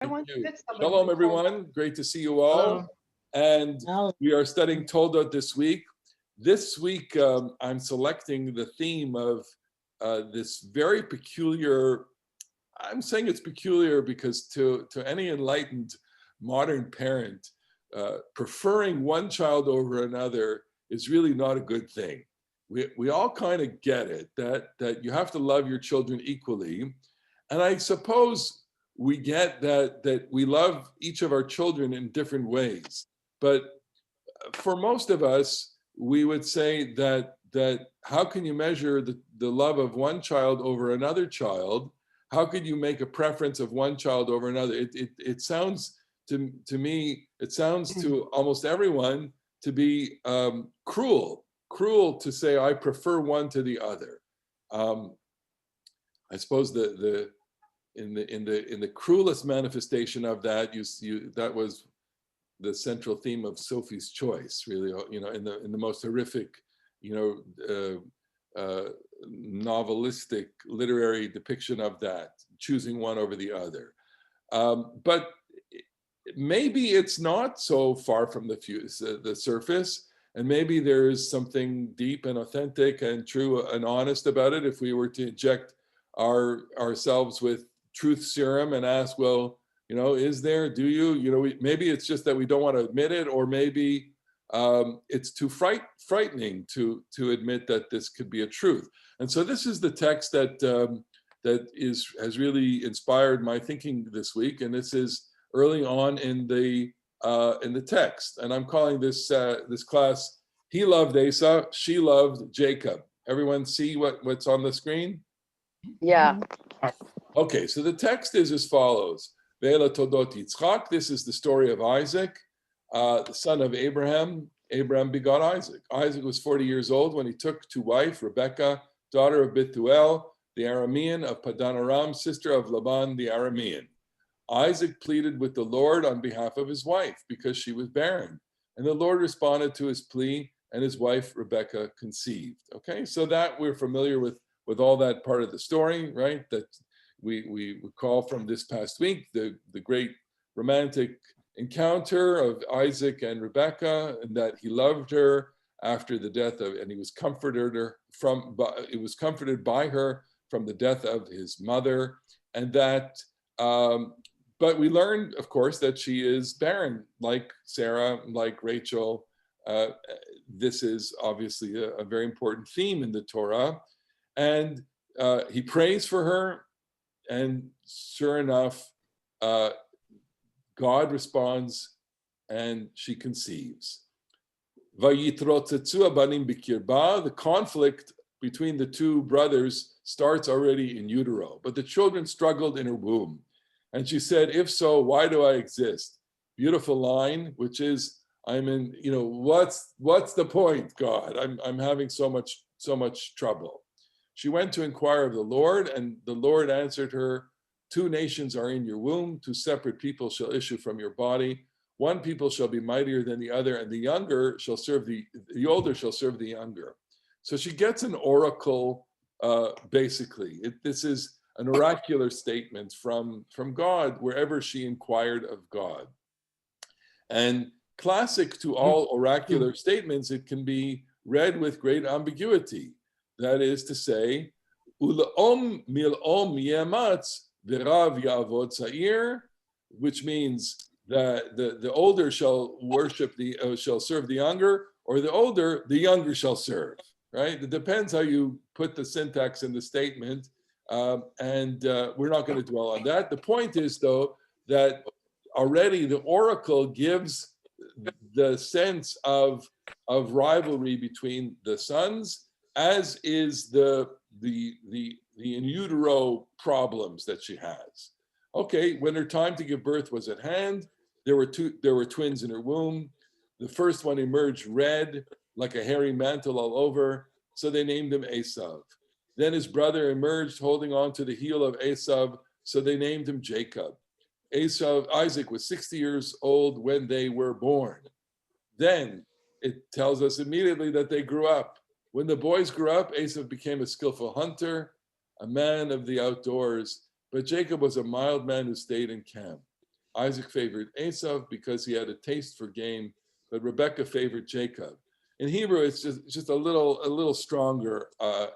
Thank you. Shalom, everyone. Great to see you all. And we are studying Toldot this week. This week, I'm selecting the theme of this very peculiar, I'm saying it's peculiar because to any enlightened modern parent, preferring one child over another is really not a good thing. We all kind of get it, that you have to love your children equally. And I suppose we get that we love each of our children in different ways. But for most of us, we would say that how can you measure the love of one child over another child? How could you make a preference of one child over another? It sounds to me, it sounds to almost everyone to be cruel to say I prefer one to the other. I suppose in the cruelest manifestation of that, that was the central theme of Sophie's Choice, really, in the most horrific, novelistic literary depiction of that, choosing one over the other. But maybe it's not so far from the surface, and maybe there is something deep and authentic and true and honest about it if we were to inject ourselves with truth serum and ask, well, is there, do you, maybe it's just that we don't want to admit it, or maybe it's too frightening to admit that this could be a truth. And so this is the text that has really inspired my thinking this week, and this is early on in the text, and I'm calling this class, He Loved Esau, She Loved Jacob. Everyone see what's on the screen? Yeah. Okay, so the text is as follows. Ve'ela Toldot Yithzk. This is the story of Isaac, the son of Abraham. Abraham begot Isaac. Isaac was 40 years old when he took to wife Rebekah, daughter of Bethuel, the Aramean of Padan Aram, sister of Laban the Aramean. Isaac pleaded with the Lord on behalf of his wife because she was barren. And the Lord responded to his plea, and his wife Rebekah conceived. Okay, so that we're familiar with all that part of the story, right? That we recall from this past week, the great romantic encounter of Isaac and Rebekah, and that he loved her after the death of, and he was comforted by her from the death of his mother, and that, but we learned, of course, that she is barren, like Sarah, like Rachel. This is obviously a very important theme in the Torah, and he prays for her. And sure enough, God responds and she conceives. The conflict between the two brothers starts already in utero, but the children struggled in her womb. And she said, if so, why do I exist? Beautiful line, which is, I'm in, what's the point, God? I'm having so much trouble. She went to inquire of the Lord, and the Lord answered her, 2 nations are in your womb, 2 separate people shall issue from your body. One people shall be mightier than the other, and the older shall serve the younger. So she gets an oracle, basically. This is an oracular statement from God, wherever she inquired of God. And classic to all oracular statements, it can be read with great ambiguity. That is to say, Ul'om mil'om yematz v'rav ya'avod sa'ir, which means that the older shall shall serve the younger, or the younger shall serve. Right? It depends how you put the syntax in the statement, and we're not going to dwell on that. The point is, though, that already the oracle gives the sense of rivalry between the sons, as is the in utero problems that she has. Okay, when her time to give birth was at hand, there were twins in her womb. The first one emerged red, like a hairy mantle all over, so they named him Esau. Then his brother emerged holding on to the heel of Esau, so they named him Jacob. Isaac was 60 years old when they were born. Then it tells us immediately that they grew up. When the boys grew up, Esau became a skillful hunter, a man of the outdoors, but Jacob was a mild man who stayed in camp. Isaac favored Esau because he had a taste for game, but Rebecca favored Jacob. In Hebrew, it's just a little stronger,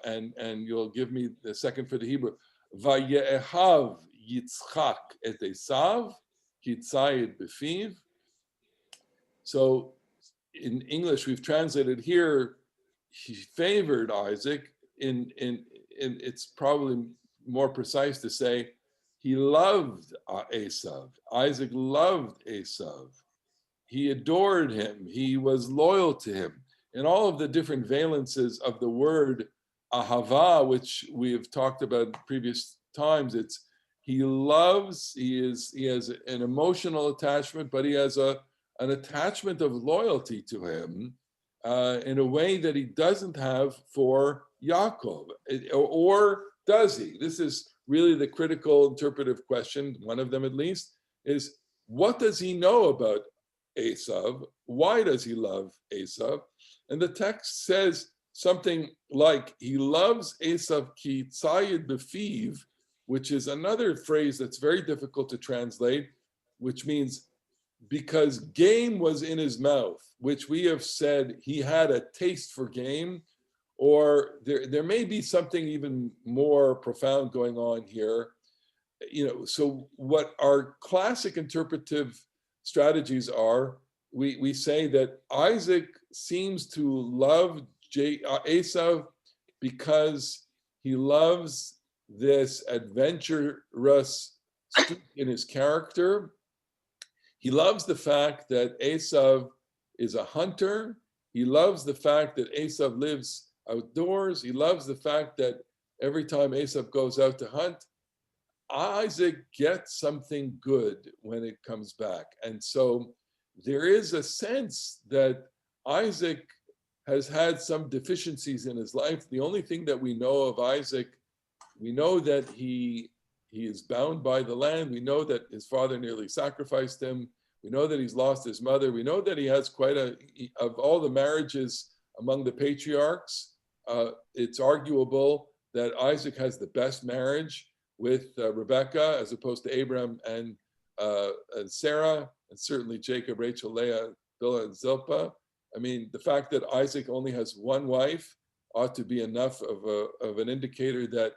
and you'll give me the second for the Hebrew. Vayehav Yitzchak et Esav, ki tzayid befiv. So in English, we've translated here, he favored Isaac. In it's probably more precise to say he loved Esau. Isaac loved Esau. He adored him. He was loyal to him. And all of the different valences of the word ahava, which we have talked about in previous times, it's he loves, he has an emotional attachment, but he has an attachment of loyalty to him in a way that he doesn't have for Yaakov. Or does he? This is really the critical interpretive question, one of them at least, is what does he know about Esau? Why does he love Esau? And the text says something like, he loves Esau ki tzayid befiv, which is another phrase that's very difficult to translate, which means because game was in his mouth, which we have said he had a taste for game, or there may be something even more profound going on here. So what our classic interpretive strategies are, we say that Isaac seems to love Esau because he loves this adventurous streak in his character. He loves the fact that Esau is a hunter. He loves the fact that Esau lives outdoors. He loves the fact that every time Esau goes out to hunt, Isaac gets something good when it comes back. And so there is a sense that Isaac has had some deficiencies in his life. The only thing that we know of Isaac, we know that he is bound by the land. We know that his father nearly sacrificed him. We know that he's lost his mother. We know that he has of all the marriages among the patriarchs, it's arguable that Isaac has the best marriage with Rebecca, as opposed to Abraham and Sarah, and certainly Jacob, Rachel, Leah, Bilhah, and Zilpah. I mean, the fact that Isaac only has one wife ought to be enough of an indicator that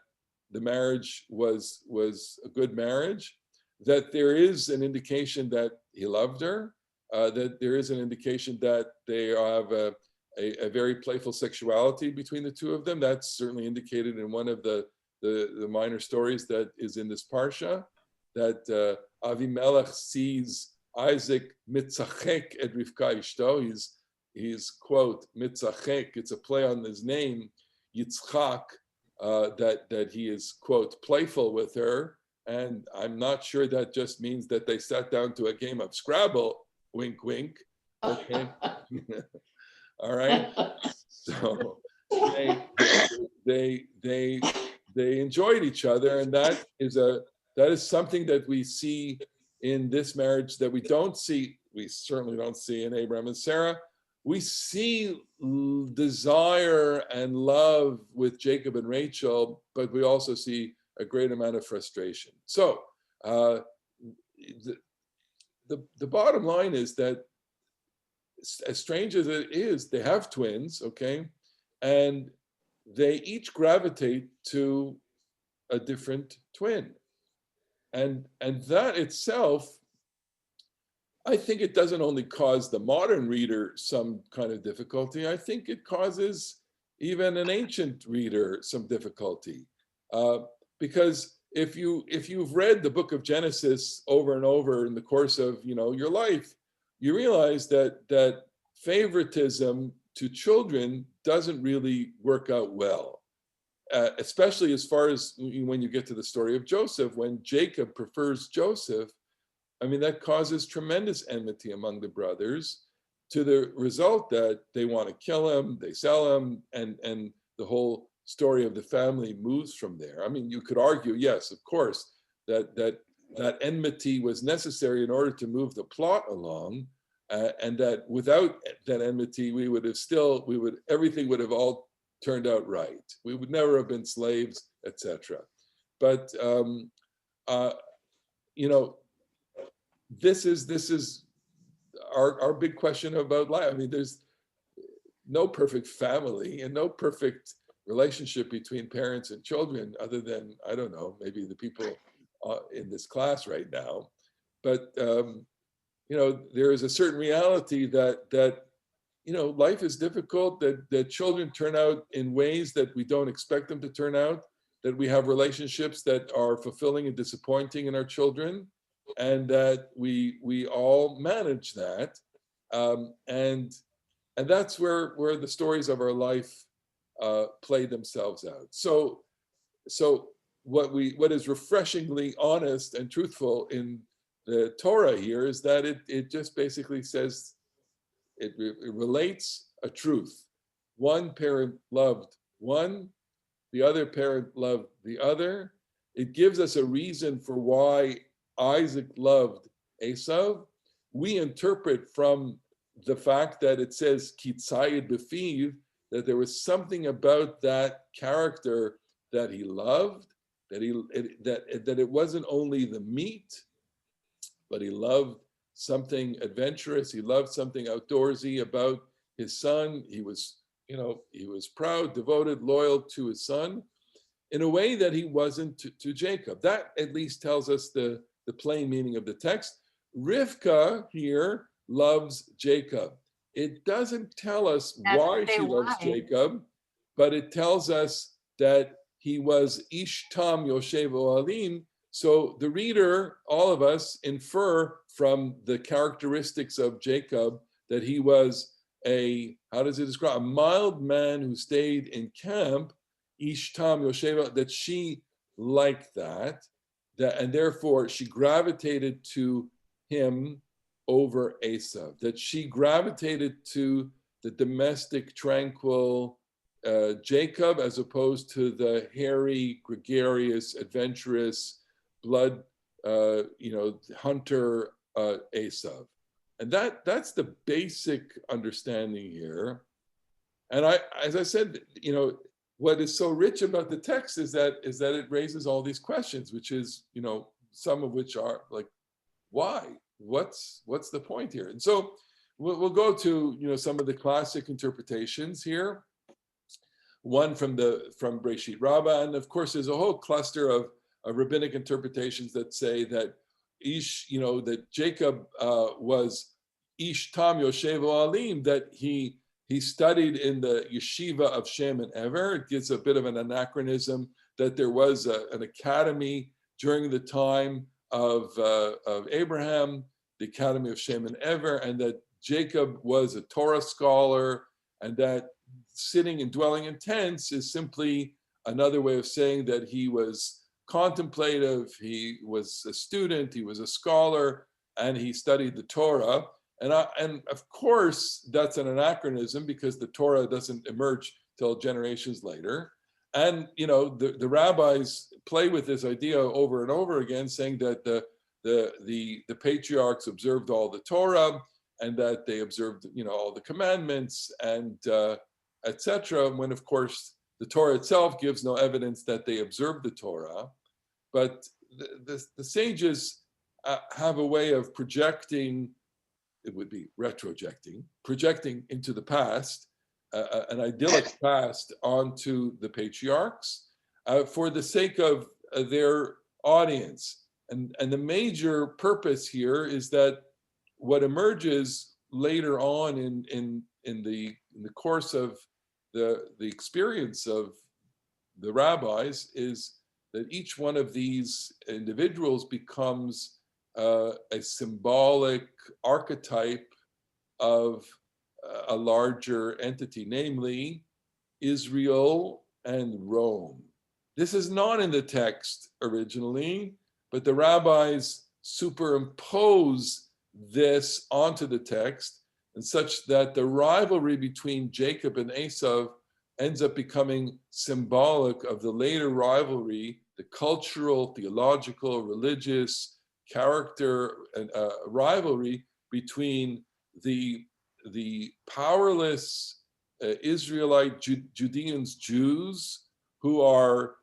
the marriage was a good marriage, that there is an indication that he loved her, that there is an indication that they have a very playful sexuality between the two of them. That's certainly indicated in one of the minor stories that is in this parsha, that Avimelech sees Isaac mitzachek et Rivka ishto. He's quote mitzachek. It's a play on his name, Yitzchak, that he is quote playful with her. And I'm not sure that just means that they sat down to a game of Scrabble. Wink, wink. Okay. All right. So they enjoyed each other, and that is something that we see in this marriage that we certainly don't see in Abraham and Sarah. We see desire and love with Jacob and Rachel, but we also see a great amount of frustration. So the bottom line is that, as strange as it is, they have twins, okay? And they each gravitate to a different twin. And that itself, I think it doesn't only cause the modern reader some kind of difficulty, I think it causes even an ancient reader some difficulty. Because if you've read the book of Genesis over and over in the course of your life, you realize that favoritism to children doesn't really work out well, especially as far as when you get to the story of Joseph, when Jacob prefers Joseph. I mean, that causes tremendous enmity among the brothers, to the result that they want to kill him, they sell him, and the whole story of the family moves from there. I mean, you could argue, yes, of course, that enmity was necessary in order to move the plot along, and that without that enmity, everything would have all turned out right. We would never have been slaves, etc. But this is our big question about life. I mean, there's no perfect family and no perfect relationship between parents and children, other than, I don't know, maybe the people in this class right now. But you know, there is a certain reality that you know, life is difficult, that children turn out in ways that we don't expect them to turn out, that we have relationships that are fulfilling and disappointing in our children, and that we all manage that. And that's where the stories of our life play themselves out. So what is refreshingly honest and truthful in the Torah here is that it just basically says, it relates a truth. One parent loved one, the other parent loved the other. It gives us a reason for why Isaac loved Esau. We interpret from the fact that it says kitzayid befiv, that there was something about that character that he loved, that it wasn't only the meat, but he loved something adventurous. He loved something outdoorsy about his son. He was, you know, he was proud, devoted, loyal to his son in a way that he wasn't to Jacob. That at least tells us the plain meaning of the text. Rivka here loves Jacob. It doesn't tell us why she loves Jacob, but it tells us that he was Ish Tam Yoshev Ohalim. So the reader, all of us, infer from the characteristics of Jacob that he was a, how does it describe? A mild man who stayed in camp, Ish Tam Yoshev, that she liked that, and therefore she gravitated to him over Esau, that she gravitated to the domestic, tranquil Jacob, as opposed to the hairy, gregarious, adventurous, blood, you know, hunter Esau. And that's the basic understanding here. And as I said, you know, what is so rich about the text is that it raises all these questions, which is, you know, some of which are like, why? What's the point here? And so we'll go to, you know, some of the classic interpretations here. One from Breshit Rabbah, and of course there's a whole cluster of rabbinic interpretations that say that you know, that Jacob was Ish Tam Yoshev Ohalim, that he studied in the yeshiva of Shem and Ever. It gives a bit of an anachronism that there was an academy during the time of Abraham, the academy of Shem and Ever, and that Jacob was a Torah scholar, and that sitting and dwelling in tents is simply another way of saying that he was contemplative, he was a student, he was a scholar, and he studied the Torah. And of course, that's an anachronism because the Torah doesn't emerge till generations later. And you know, the rabbis play with this idea over and over again, saying that the patriarchs observed all the Torah, and that they observed, you know, all the commandments, and etc. When of course the Torah itself gives no evidence that they observed the Torah. But the sages have a way of projecting, it would be retrojecting, projecting into the past, an idyllic past onto the patriarchs for the sake of their audience. And the major purpose here is that what emerges later on in the course of the experience of the rabbis is that each one of these individuals becomes a symbolic archetype of a larger entity, namely Israel and Rome. This is not in the text originally, but the rabbis superimpose this onto the text, and such that the rivalry between Jacob and Esau ends up becoming symbolic of the later rivalry, the cultural, theological, religious character and rivalry between the powerless Israelite Judeans, Jews, who are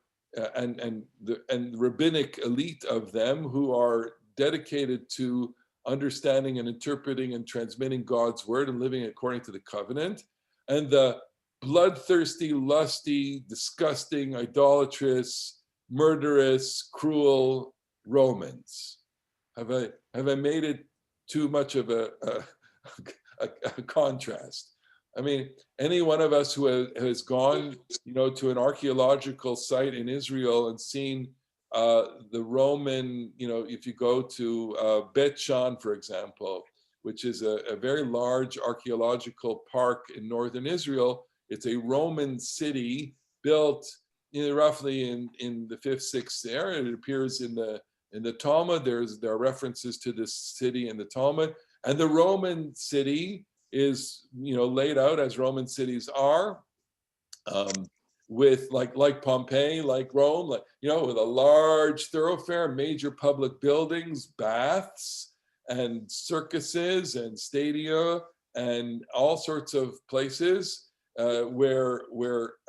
and the rabbinic elite of them, who are dedicated to understanding and interpreting and transmitting God's word and living according to the covenant, and the bloodthirsty, lusty, disgusting, idolatrous, murderous, cruel Romans. Have I made it too much of a contrast? I mean, any one of us who has gone, to an archaeological site in Israel and seen the Roman, if you go to Bet Shan, for example, which is a very large archaeological park in northern Israel. It's a Roman city built roughly in the 5th, 6th era. It appears in the Talmud. There are references to this city in the Talmud, and the Roman city is laid out as Roman cities are, with like Pompeii, like Rome, with a large thoroughfare, major public buildings, baths, and circuses and stadia and all sorts of places where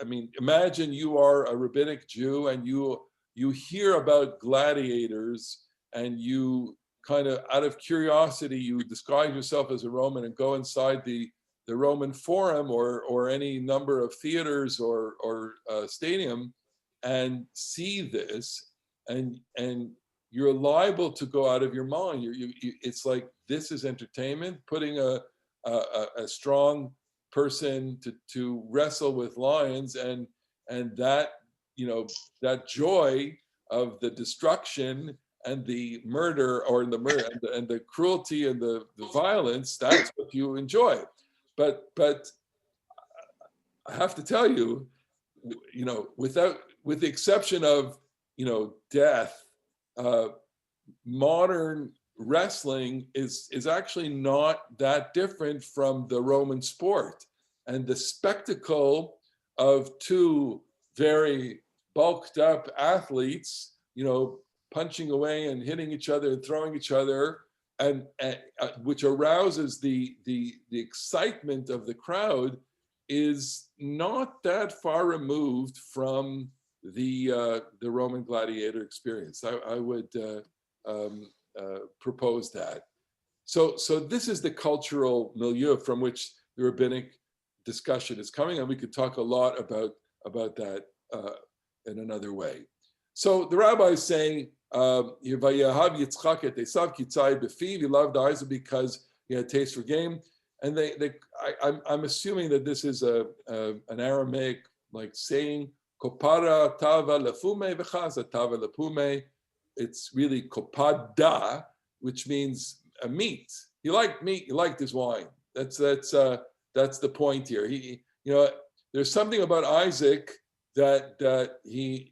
I mean, imagine you are a rabbinic Jew and you hear about gladiators, and you kind of, out of curiosity, you disguise yourself as a Roman and go inside the Roman Forum or any number of theaters or stadium and see this, and you're liable to go out of your mind. It's like, this is entertainment, putting a strong person to wrestle with lions, and that that joy of the destruction and the murder, or and the cruelty and the violence, that's what you enjoy. But I have to tell you, with the exception of death, modern wrestling is actually not that different from the Roman sport. And the spectacle of two very bulked up athletes, punching away and hitting each other and throwing each other, and which arouses the excitement of the crowd, is not that far removed from the Roman gladiator experience. I would propose that. So this is the cultural milieu from which the rabbinic discussion is coming, and we could talk a lot about that in another way. So the rabbi is saying, Vayahav Yithzk et Esau ki tzai b'fiv. He loved Isaac because he had taste for game. And I'm assuming that this is an Aramaic like saying, Kopara tava lefume v'chaza tava lepume. It's really kopada, which means a meat. He liked meat. He liked his wine. That's the point here. He there's something about Isaac that he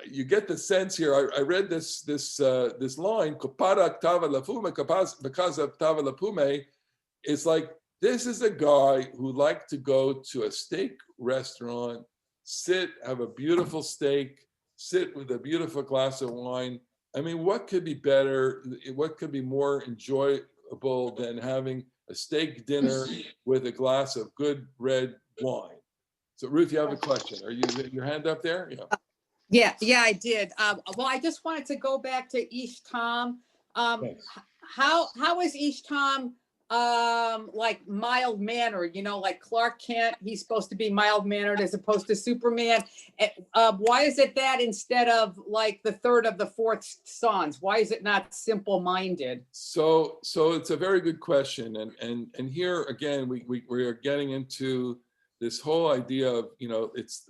you get the sense here. I read this line, Kopara tava lefume v'chaza tava lepume. It's like, this is a guy who liked to go to a steak restaurant, sit, have a beautiful steak, sit with a beautiful glass of wine. I mean, what could be better? What could be more enjoyable than having a steak dinner with a glass of good red wine? So Ruth, you have a question. Are you your hand up there? Yeah, I did. Well, I just wanted to go back to Ish Tom. How is Ish Tom like mild-mannered, like Clark Kent, he's supposed to be mild-mannered as opposed to Superman. Why is it that instead of like the third of the fourth sons? Why is it not simple-minded? So it's a very good question. And here again, we are getting into this whole idea of, it's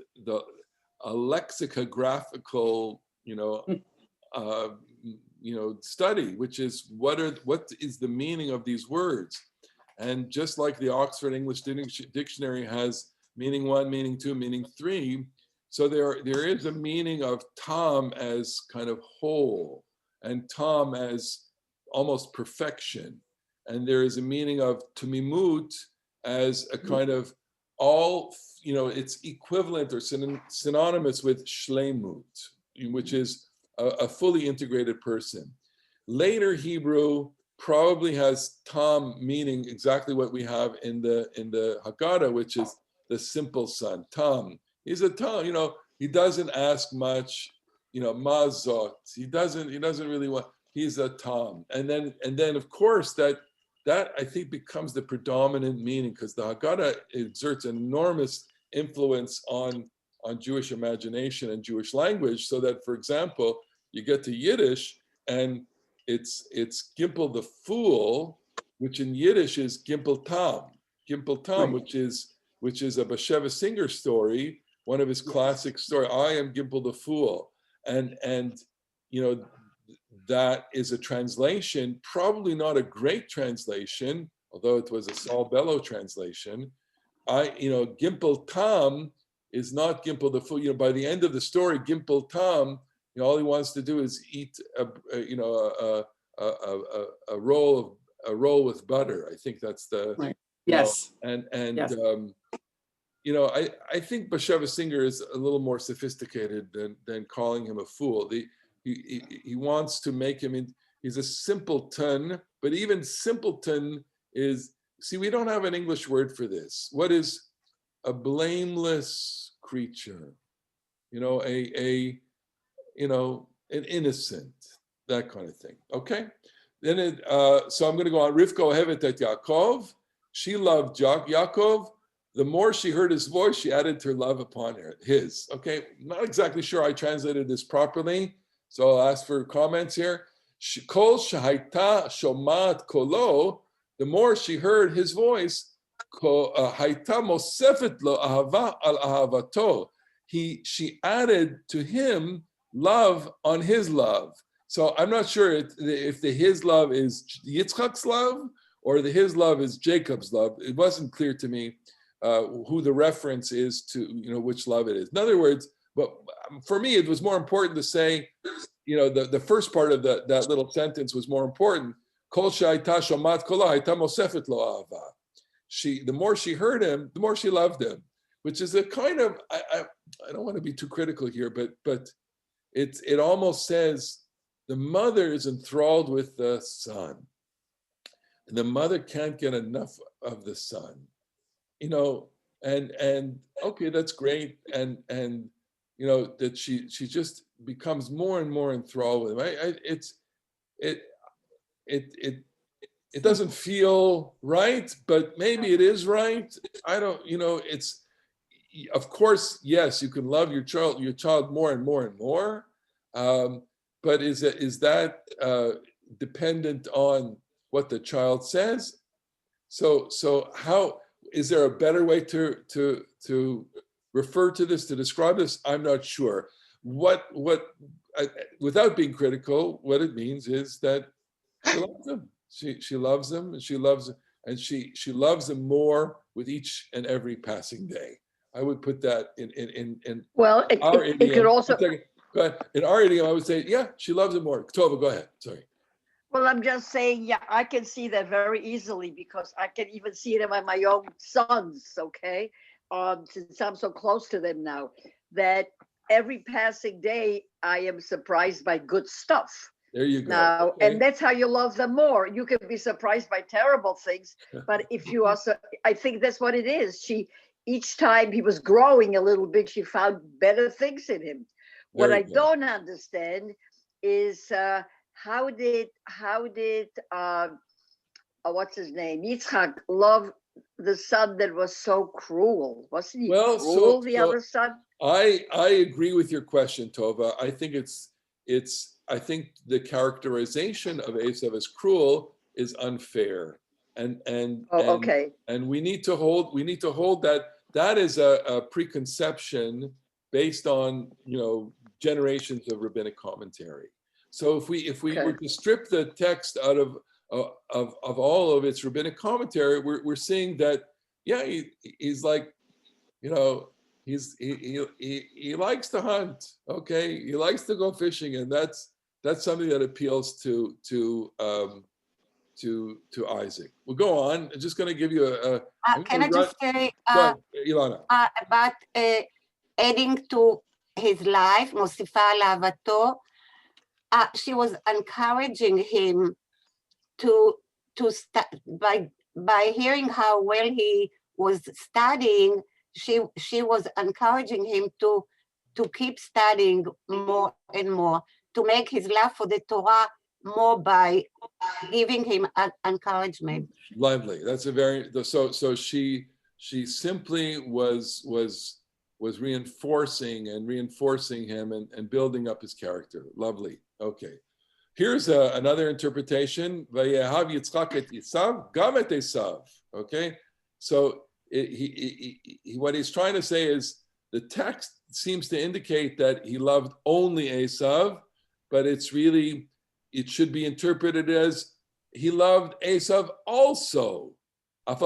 a lexicographical, study, which is what is the meaning of these words. And just like the Oxford English Dictionary has meaning 1, meaning 2, meaning 3, so there is a meaning of tam as kind of whole, and tam as almost perfection, and there is a meaning of tumimut as a kind of all, it's equivalent or synonymous with shleimut, which is a fully integrated person. Later Hebrew probably has tam meaning exactly what we have in the Haggadah, which is the simple son. Tam. He's a tam. He doesn't ask much. Mazot. He doesn't really want. he's a Tom. And then of course that I think becomes the predominant meaning, because the Haggadah exerts an enormous influence on Jewish imagination and Jewish language, so that, for example, you get to Yiddish and it's Gimpel the Fool, which in Yiddish is Gimpel Tam, Right. which is a Basheva Singer story, one of his classic stories. I am Gimpel the Fool, and you know, that is a translation, probably not a great translation, although it was a Saul Bellow translation. Gimpel Tam is not Gimpel the Fool. By the end of the story, Gimpel Tam, all he wants to do is eat a roll with butter. I think that's the Right. Yes. Yes. Yes. I think Basheva Singer is a little more sophisticated than calling him a fool. He wants to make him he's a simpleton, but even simpleton is, see, we don't have an English word for this. What is a blameless creature? An innocent, that kind of thing. Okay. Then so I'm going to go on. Rivka ohevet et Yaakov. She loved Yaakov. The more she heard his voice, she added her love upon his. Okay. Not exactly sure I translated this properly, so I'll ask for comments here. Kol shahaita shomat kolo. The more she heard his voice, haita mosefet lo ahava al ahavato. She added to him love on his love. So I'm not sure if the his love is Yitzchak's love or the his love is Jacob's love. It wasn't clear to me who the reference is to, which love it is. In other words, but for me, it was more important to say, the first part of that little sentence was more important. Kol she'ayta shomat kola, hayta mosefet lo ahava. The more she heard him, the more she loved him, which is a kind of, I don't want to be too critical here, but it almost says the mother is enthralled with the son, and the mother can't get enough of the son, and okay, that's great, and that she just becomes more and more enthralled with him. It doesn't feel right, but maybe it is right. I don't, it's, of course, yes, you can love your child more and more and more. But is that dependent on what the child says? So how is there a better way to refer to this, to describe this? I'm not sure. Without being critical, what it means is that she loves him. She loves him, and she loves him more with each and every passing day. I would put that in well, our it idiom. could also. But in our idiom, I would say, yeah, she loves him more. Tova, go ahead. Sorry. Well, I'm just saying, yeah, I can see that very easily, because I can even see it in my own sons, okay? Since I'm so close to them now, that every passing day, I am surprised by good stuff. There you go. Now, okay. And that's how you love them more. You can be surprised by terrible things, but if you also, I think that's what it is. Each time he was growing a little bit, she found better things in him. What I don't understand is how did what's his name, Yithzk, love the son that was so cruel? Wasn't he cruel, the other son? I agree with your question, Tova. I think I think the characterization of Esau as cruel is unfair, and okay. And we need to hold that is a preconception based on generations of rabbinic commentary. So if we were to strip the text out of all of its rabbinic commentary, we're seeing that he's like, he likes to hunt. Okay, he likes to go fishing, and that's something that appeals to Isaac. We'll go on. I'm just going to give you can I just say Ilana, about adding to his life, מוסיפה על אהבתו, she was encouraging him to by hearing how well he was studying. She was encouraging him to keep studying more and more, to make his love for the Torah more by giving him encouragement. Lovely. That's a very so she simply was reinforcing him and building up his character. Lovely. Okay. Here's another interpretation. Vayehav Yitzchak et Esav, gam et Esav. Okay. So what he's trying to say is the text seems to indicate that he loved only Esav, but it should be interpreted as he loved Esav also. Even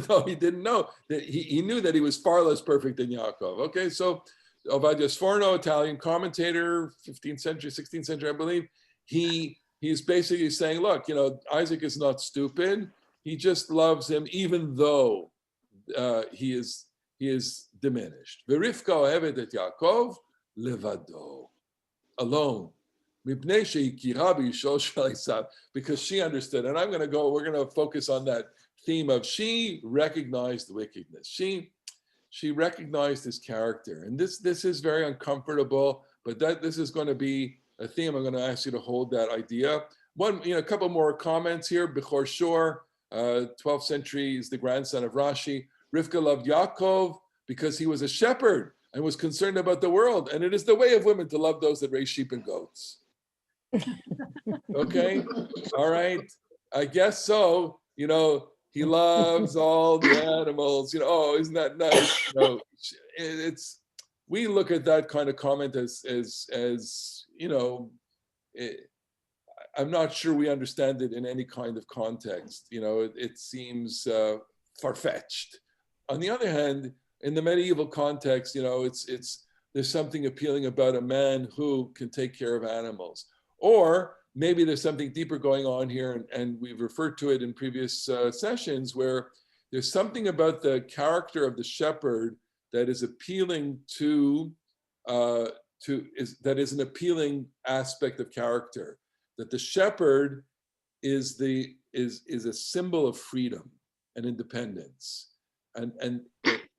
though he didn't know that he knew that he was far less perfect than Yaakov. Okay, so Ovadia Sforno, Italian commentator, 15th century, 16th century, I believe, he's basically saying, look, Isaac is not stupid. He just loves him even though he is diminished. Verifka ohevet et Yaakov levado, alone. Because she understood, and we're going to focus on that theme of she recognized wickedness. She recognized his character. And this is very uncomfortable, but this is going to be a theme. I'm going to ask you to hold that idea. A couple more comments here. Bechor Shor, 12th century, is the grandson of Rashi. Rivka loved Yaakov because he was a shepherd and was concerned about the world. And it is the way of women to love those that raise sheep and goats. Okay, all right. I guess so. He loves all the animals. Oh, isn't that nice? We look at that kind of comment as I'm not sure we understand it in any kind of context. It seems far-fetched. On the other hand, in the medieval context, there's something appealing about a man who can take care of animals. Or maybe there's something deeper going on here, and we've referred to it in previous sessions, where there's something about the character of the shepherd that is appealing that is an appealing aspect of character. That the shepherd is a symbol of freedom and independence. And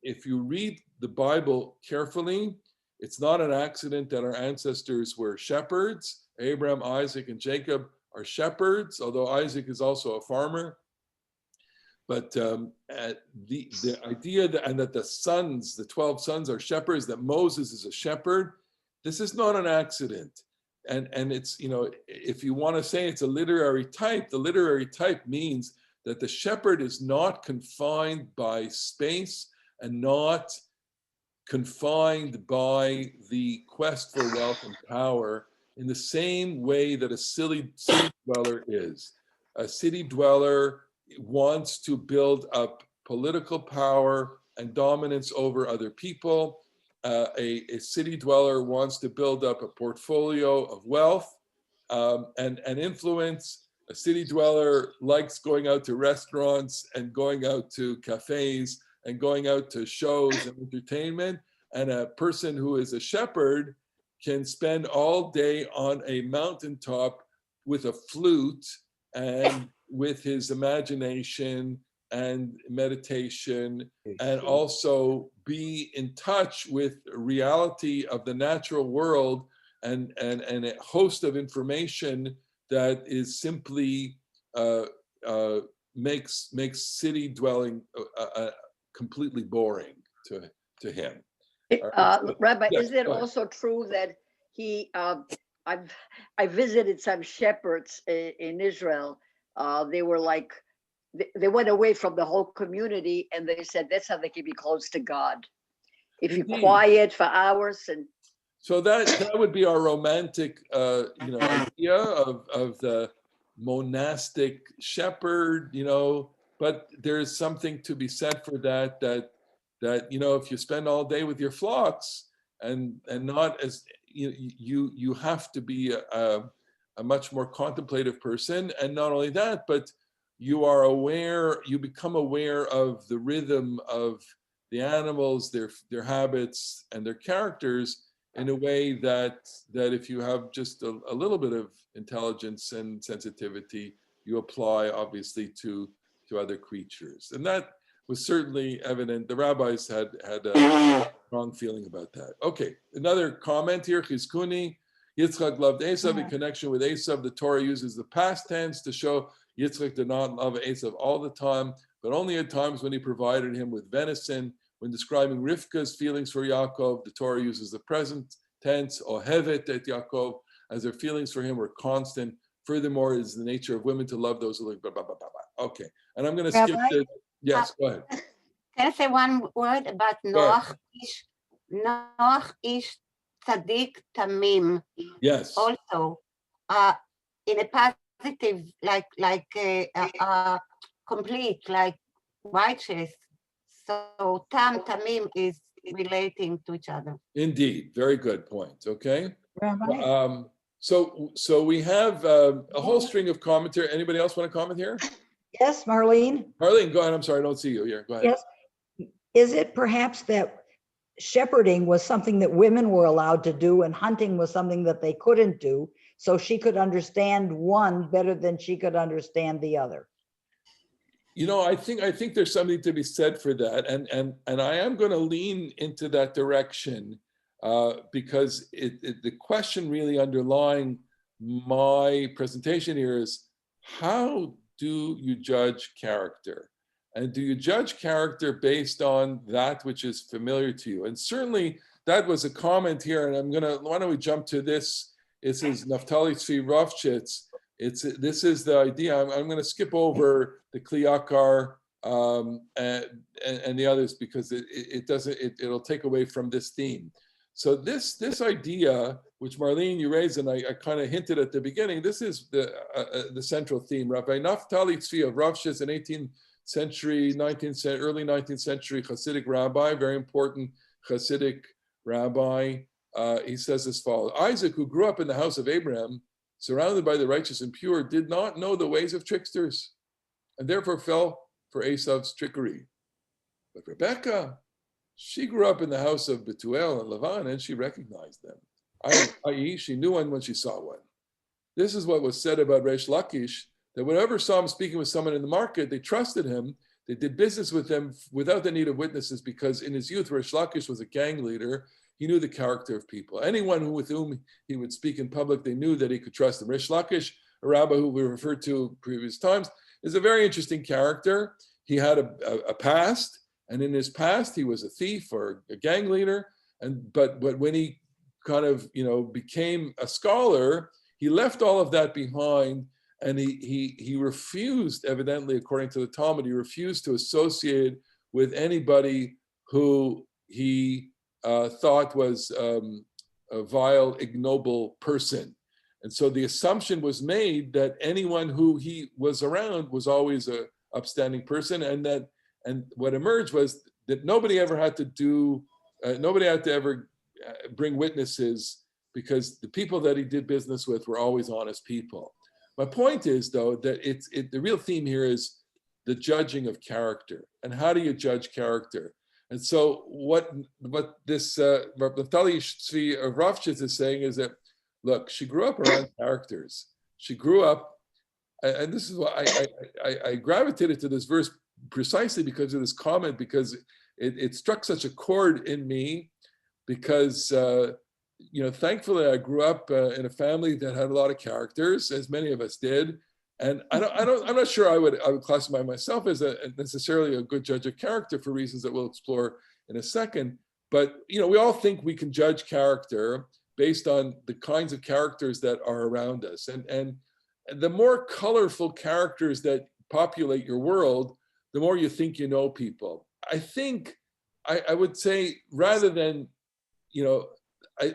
if you read the Bible carefully, it's not an accident that our ancestors were shepherds. Abraham, Isaac, and Jacob are shepherds, although Isaac is also a farmer. But the idea that the sons, the 12 sons, are shepherds, that Moses is a shepherd, this is not an accident. And it's, if you want to say it's a literary type, the literary type means that the shepherd is not confined by space and not confined by the quest for wealth and power in the same way that a city dweller is. A city dweller wants to build up political power and dominance over other people. A city dweller wants to build up a portfolio of wealth and influence. A city dweller likes going out to restaurants and going out to cafes and going out to shows and entertainment. And a person who is a shepherd can spend all day on a mountaintop with a flute and with his imagination and meditation, and also be in touch with reality of the natural world and a host of information that is simply makes city dwelling completely boring to him. Rabbi, Yes, is it go ahead. also true that I visited some shepherds in Israel. They were like, they went away from the whole community, and they said that's how they can be close to God. If you're Indeed. quiet for hours. And So that would be our romantic idea of the monastic shepherd, but there's something to be said for that if you spend all day with your flocks and not as you have to be a much more contemplative person. And not only that, but you become aware of the rhythm of the animals, their habits and their characters in a way that if you have just a little bit of intelligence and sensitivity, you apply obviously to other creatures. And that was certainly evident. The rabbis had a strong feeling about that. Okay, another comment here, Chizkuni. Yitzchak loved Esau in connection with Esau. The Torah uses the past tense to show Yitzchak did not love Esau all the time, but only at times when he provided him with venison. When describing Rivka's feelings for Yaakov, the Torah uses the present tense, ohevet et Yaakov, as their feelings for him were constant. Furthermore, it is the nature of women to love those who live, blah, blah, blah, blah, blah. Okay, and I'm going to skip the, yes, go ahead. Can I say one word about Noach ish tzaddik tamim? Yes. Also, in a positive, complete, like righteous. So tamim is relating to each other. Indeed, very good point. Okay. Rabbi? So we have a whole string of commentary. Anybody else want to comment here? Yes, Marlene? Marlene, go ahead. I'm sorry, I don't see you here. Go ahead. Yes. Is it perhaps that shepherding was something that women were allowed to do and hunting was something that they couldn't do, so she could understand one better than she could understand the other? You know, I think there's something to be said for that, and I am going to lean into that direction because the question really underlying my presentation here is, how do you judge character? And do you judge character based on that which is familiar to you? And certainly that was a comment here, and why don't we jump to this? This is Naftali Tzvi Ravchitz. This is the idea. I'm going to skip over the Kliyakar and the others because it'll take away from this theme. So this idea, which Marlene, you raised, and I kind of hinted at the beginning, this is the central theme. Rabbi Naftali Tzvi of Ravchitz, an 18th century, early 19th century Hasidic rabbi, very important Hasidic rabbi. He says as follows: Isaac, who grew up in the house of Abraham, surrounded by the righteous and pure, did not know the ways of tricksters, and therefore fell for Esau's trickery. But Rebekah, she grew up in the house of Bethuel and Lavan, and she recognized them, i.e., she knew one when she saw one. This is what was said about Reish Lakish, that whenever saw him speaking with someone in the market, they trusted him, they did business with him without the need of witnesses, because in his youth, Reish Lakish was a gang leader. He knew the character of people. Anyone with whom he would speak in public, they knew that he could trust them. Reish Lakish, a rabbi who we referred to previous times, is a very interesting character. He had a past, and in his past, he was a thief or a gang leader. But when he kind of became a scholar, he left all of that behind, and he refused, evidently, according to the Talmud, he refused to associate with anybody who he thought was a vile, ignoble person. And so the assumption was made that anyone who he was around was always an upstanding person, and what emerged was that nobody ever had to ever bring witnesses, because the people that he did business with were always honest people. My point is, though, that the real theme here is the judging of character. And how do you judge character? And so what this Naftali Tzvi of Ravchitz is saying is that, look, she grew up around characters. She grew up, and this is why I gravitated to this verse precisely because of this comment, because it struck such a chord in me, because thankfully I grew up in a family that had a lot of characters, as many of us did. And I'm not sure I would classify myself as necessarily a good judge of character for reasons that we'll explore in a second. But we all think we can judge character based on the kinds of characters that are around us. And the more colorful characters that populate your world, the more you think you know people. I think I would say, rather than,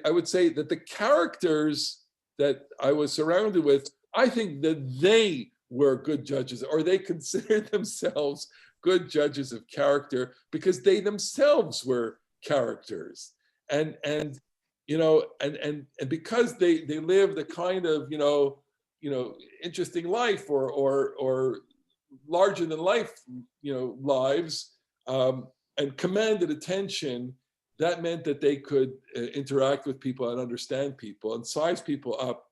I would say that the characters that I was surrounded with, I think that they were good judges, or they considered themselves good judges of character, because they themselves were characters, and because they lived a kind of interesting life, or larger than life lives, and commanded attention. That meant that they could interact with people and understand people and size people up.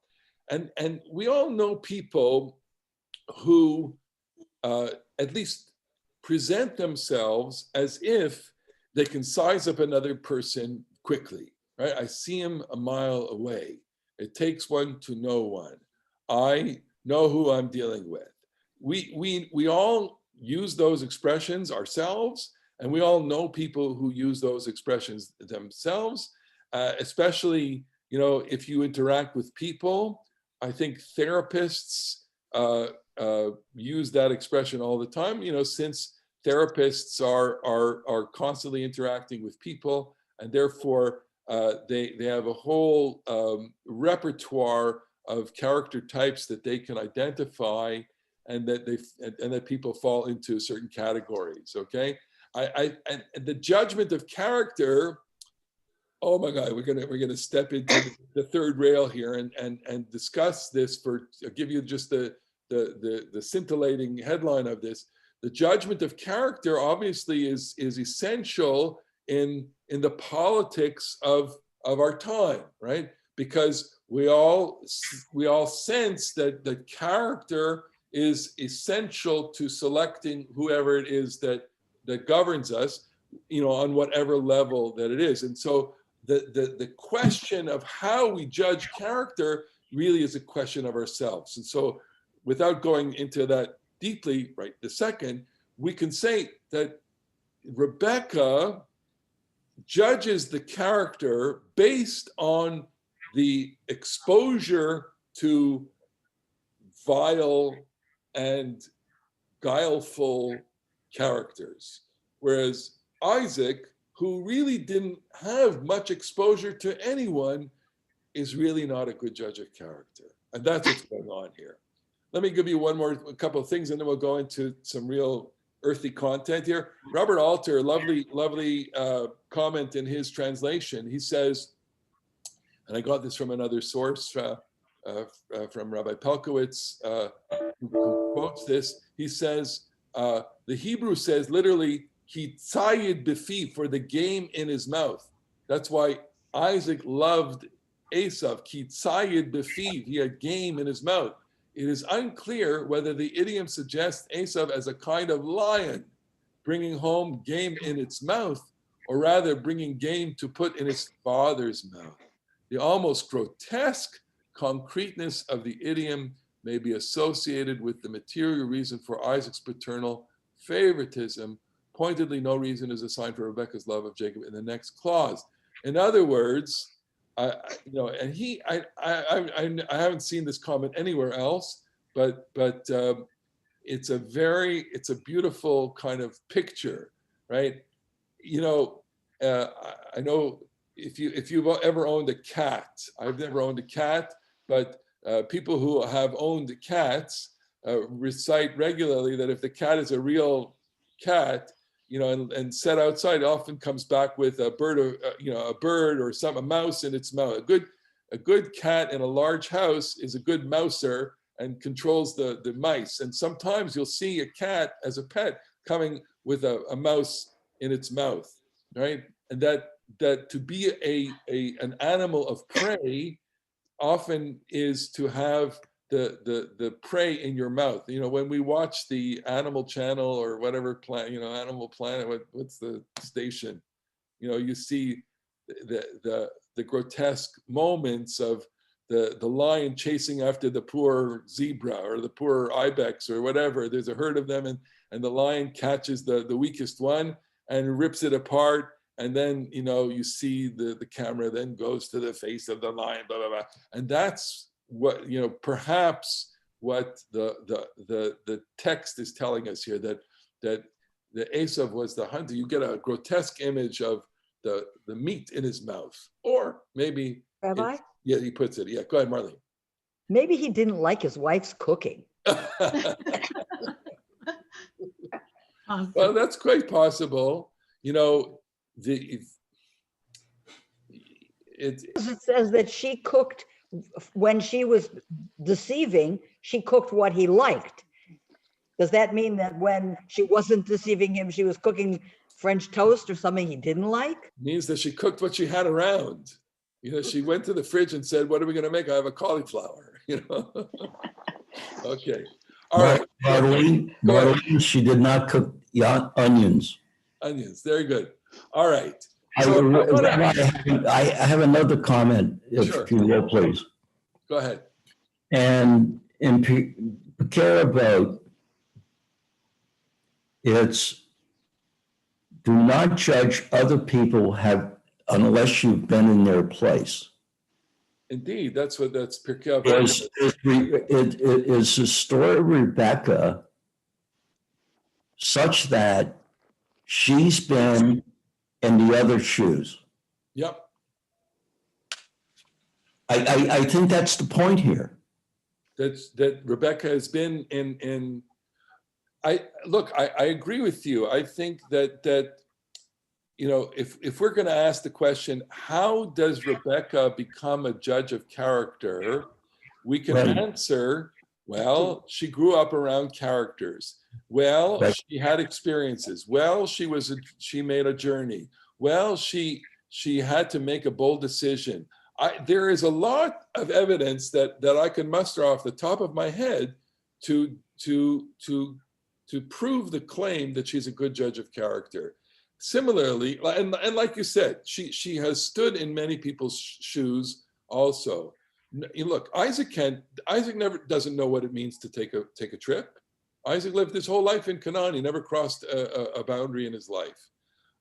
And we all know people who at least present themselves as if they can size up another person quickly, right? I see him a mile away. It takes one to know one. I know who I'm dealing with. We all use those expressions ourselves, and we all know people who use those expressions themselves, especially, you know, if you interact with people. I think therapists use that expression all the time, you know, since therapists are constantly interacting with people, and therefore they have a whole repertoire of character types that they can identify, and that people fall into certain categories. Okay, and the judgment of character. Oh my God, we're gonna step into the third rail here and discuss this. I'll give you just the scintillating headline of this. The judgment of character obviously is essential in the politics of our time, right? Because we all sense that the character is essential to selecting whoever it is that governs us, you know, on whatever level that it is. And so the question of how we judge character really is a question of ourselves. And so without going into that deeply right this second, we can say that Rebecca judges the character based on the exposure to vile and guileful characters, whereas Isaac, who really didn't have much exposure to anyone, is really not a good judge of character. And that's what's going on here. Let me give you a couple of things, and then we'll go into some real earthy content here. Robert Alter, lovely comment in his translation. He says, and I got this from another source, from Rabbi Pelkowitz, who quotes this. He says, the Hebrew says literally, he tzayid befi, for the game in his mouth. That's why Isaac loved Esau. Ki tzayid befi, he had game in his mouth. It is unclear whether the idiom suggests Esau as a kind of lion, bringing home game in its mouth, or rather bringing game to put in his father's mouth. The almost grotesque concreteness of the idiom may be associated with the material reason for Isaac's paternal favoritism. Pointedly, no reason is assigned for Rebekah's love of Jacob in the next clause. In other words, you know, and I haven't seen this comment anywhere else, but it's a beautiful kind of picture, right? You know, I know if you've ever owned a cat, I've never owned a cat, but people who have owned cats recite regularly that if the cat is a real cat, you know, and set outside, it often comes back with a bird, or a mouse in its mouth. A good cat in a large house is a good mouser and controls the mice. And sometimes you'll see a cat as a pet coming with a mouse in its mouth, right? And that to be an animal of prey often is to have the prey in your mouth. You know, when we watch the Animal Channel or whatever Animal Planet, what's the station? You know, you see the grotesque moments of the lion chasing after the poor zebra or the poor ibex or whatever. There's a herd of them, and the lion catches the weakest one and rips it apart. And then, you know, you see the camera then goes to the face of the lion, blah, blah, blah. And that's what, you know, perhaps what the text is telling us here, that the Esau was the hunter. You get a grotesque image of the meat in his mouth, or maybe Rabbi? Yeah, he puts it. Yeah, go ahead, Marlene. Maybe he didn't like his wife's cooking. Well, that's quite possible. You know, it says that she cooked when she was deceiving, she cooked what he liked. Does that mean that when she wasn't deceiving him, she was cooking French toast or something he didn't like? Means that she cooked what she had around. You know, she went to the fridge and said, what are we going to make? I have a cauliflower, you know? Okay. All right. Marlene, she did not cook onions. Onions, very good. All right. I have another comment, if Sure. you will, please. Go ahead. And in Pekara vote, it's do not judge other people unless you've been in their place. Indeed, that's Pirkei Avot. Is the story of Rebecca such that she's been in the other shoes? Yep. I think that's the point here. That Rebecca has been in. I agree with you. I think that you know, if we're going to ask the question, how does Rebecca become a judge of character? We can answer, well, she grew up around characters. Well, she had experiences. Well, she made a journey. Well, she had to make a bold decision. There is a lot of evidence that I can muster off the top of my head to prove the claim that she's a good judge of character. Similarly, and like you said, she has stood in many people's shoes also. Look, Isaac never doesn't know what it means to take a trip. Isaac lived his whole life in Canaan. He never crossed a boundary in his life.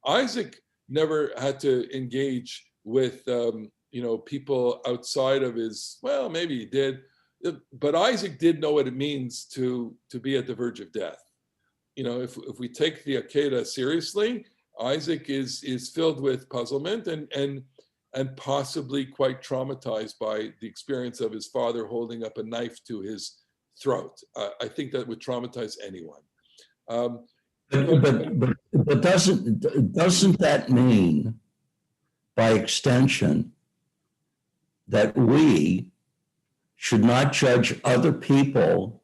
Isaac never had to engage with people outside of his, well, maybe he did, but Isaac did know what it means to be at the verge of death. You know, if we take the Akedah seriously, Isaac is filled with puzzlement and possibly quite traumatized by the experience of his father holding up a knife to his throat. I think that would traumatize anyone. But doesn't that mean, by extension, that we should not judge other people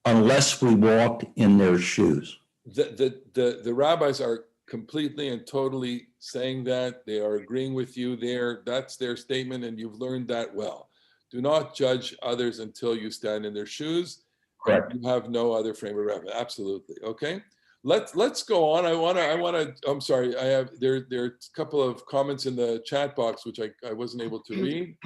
unless we walk in their shoes? The rabbis are completely and totally saying that. They are agreeing with you there. That's their statement, and you've learned that well. Do not judge others until you stand in their shoes. Correct. You have no other frame of reference. Absolutely. Okay. Let's go on. I'm sorry. There are a couple of comments in the chat box which I wasn't able to read.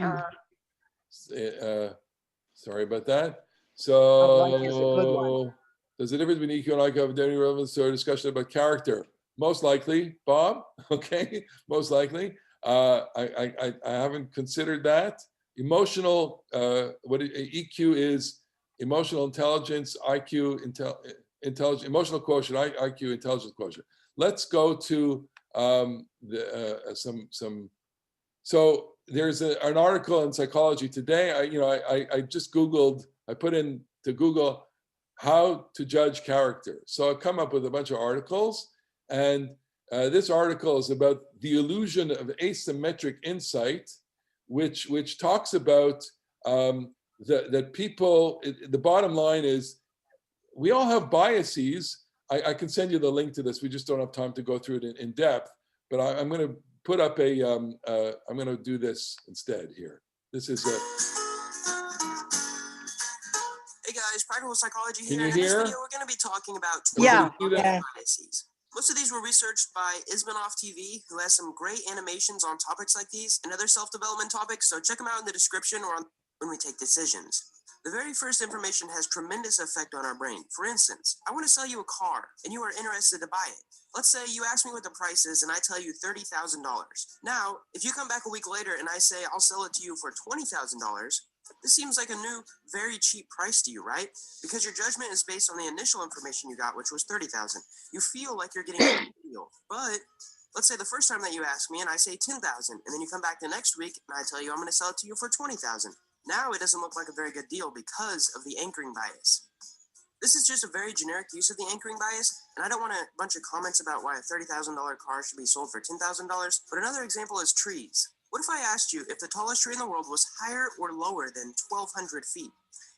Sorry about that. So, does the difference between EQ and IQ have any relevance to our discussion about character? Most likely, Bob. Okay, most likely. I haven't considered that. Emotional. EQ is emotional intelligence. IQ intelligence. Emotional quotient. IQ intelligence quotient. Let's go to some. So there's an article in Psychology Today. I just Googled. I put in to Google how to judge character. So I come up with a bunch of articles, and this article is about the illusion of asymmetric insight, which talks about that people. The bottom line is, we all have biases. I can send you the link to this. We just don't have time to go through it in depth. But I'm going to put up I'm going to do this instead here. This is a. Hey guys, Practical Psychology here. Can you In this hear? video, we're going to be talking about Yeah. biases. Most of these were researched by Ismanoff TV, who has some great animations on topics like these and other self-development topics, so check them out in the description or when we take decisions. The very first information has tremendous effect on our brain. For instance, I want to sell you a car, and you are interested to buy it. Let's say you ask me what the price is, and I tell you $30,000. Now, if you come back a week later and I say I'll sell it to you for $20,000, this seems like a new, very cheap price to you, right? Because your judgment is based on the initial information you got, which was $30,000. You feel like you're getting a deal. But let's say the first time that you ask me and I say $10,000, and then you come back the next week and I tell you I'm going to sell it to you for $20,000. Now it doesn't look like a very good deal because of the anchoring bias. This is just a very generic use of the anchoring bias, and I don't want a bunch of comments about why a $30,000 car should be sold for $10,000, but another example is trees. What if I asked you if the tallest tree in the world was higher or lower than 1,200 feet?